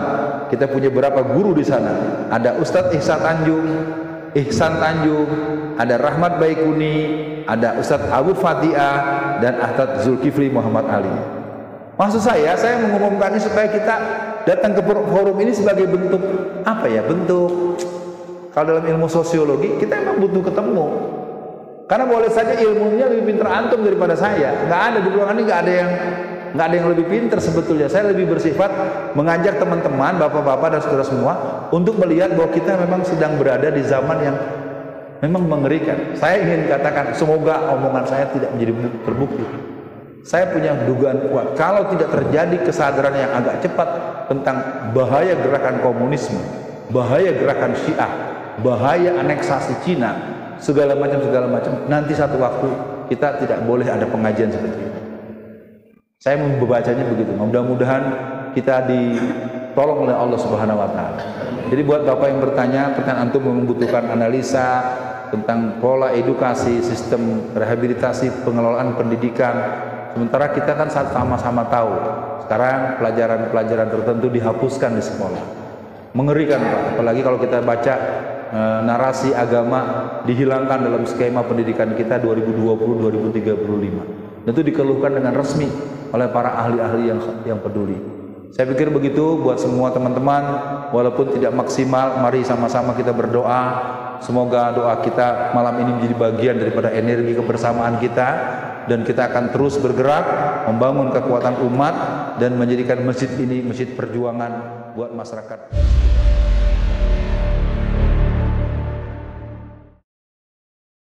Kita punya berapa guru di sana. Ada Ustadz Ihsan Tanjung, ada Rahmat Baikuni, ada Ustadz Abu Fatiah, dan Ustadz Zulkifli Muhammad Ali. Maksud saya mengumumkan ini supaya kita datang ke forum ini sebagai bentuk apa ya? Bentuk, kalau dalam ilmu sosiologi kita memang butuh ketemu. Karena boleh saja ilmunya lebih pintar antum daripada saya. Nggak ada di ruangan ini, nggak ada yang lebih pintar sebetulnya. Saya lebih bersifat mengajak teman-teman, bapak-bapak dan saudara semua untuk melihat bahwa kita memang sedang berada di zaman yang memang mengerikan. Saya ingin katakan, semoga omongan saya tidak menjadi terbukti. Saya punya dugaan kuat, kalau tidak terjadi kesadaran yang agak cepat tentang bahaya gerakan komunisme, bahaya gerakan Syiah, bahaya aneksasi Cina, segala macam, nanti satu waktu kita tidak boleh ada pengajian seperti itu. Saya membacanya begitu. Mudah-mudahan kita ditolong oleh Allah Subhanahu wa taala. Jadi buat Bapak yang bertanya, pertanyaan antum membutuhkan analisa tentang pola edukasi, sistem rehabilitasi, pengelolaan pendidikan. Sementara kita kan sama-sama tahu sekarang pelajaran-pelajaran tertentu dihapuskan di sekolah. Mengerikan, Pak. Apalagi kalau kita baca narasi agama dihilangkan dalam skema pendidikan kita 2020-2035. Itu dikeluhkan dengan resmi oleh para ahli-ahli yang peduli. Saya pikir begitu buat semua teman-teman, walaupun tidak maksimal, mari sama-sama kita berdoa. Semoga doa kita malam ini menjadi bagian daripada energi kebersamaan kita, dan kita akan terus bergerak membangun kekuatan umat dan menjadikan masjid ini masjid perjuangan buat masyarakat.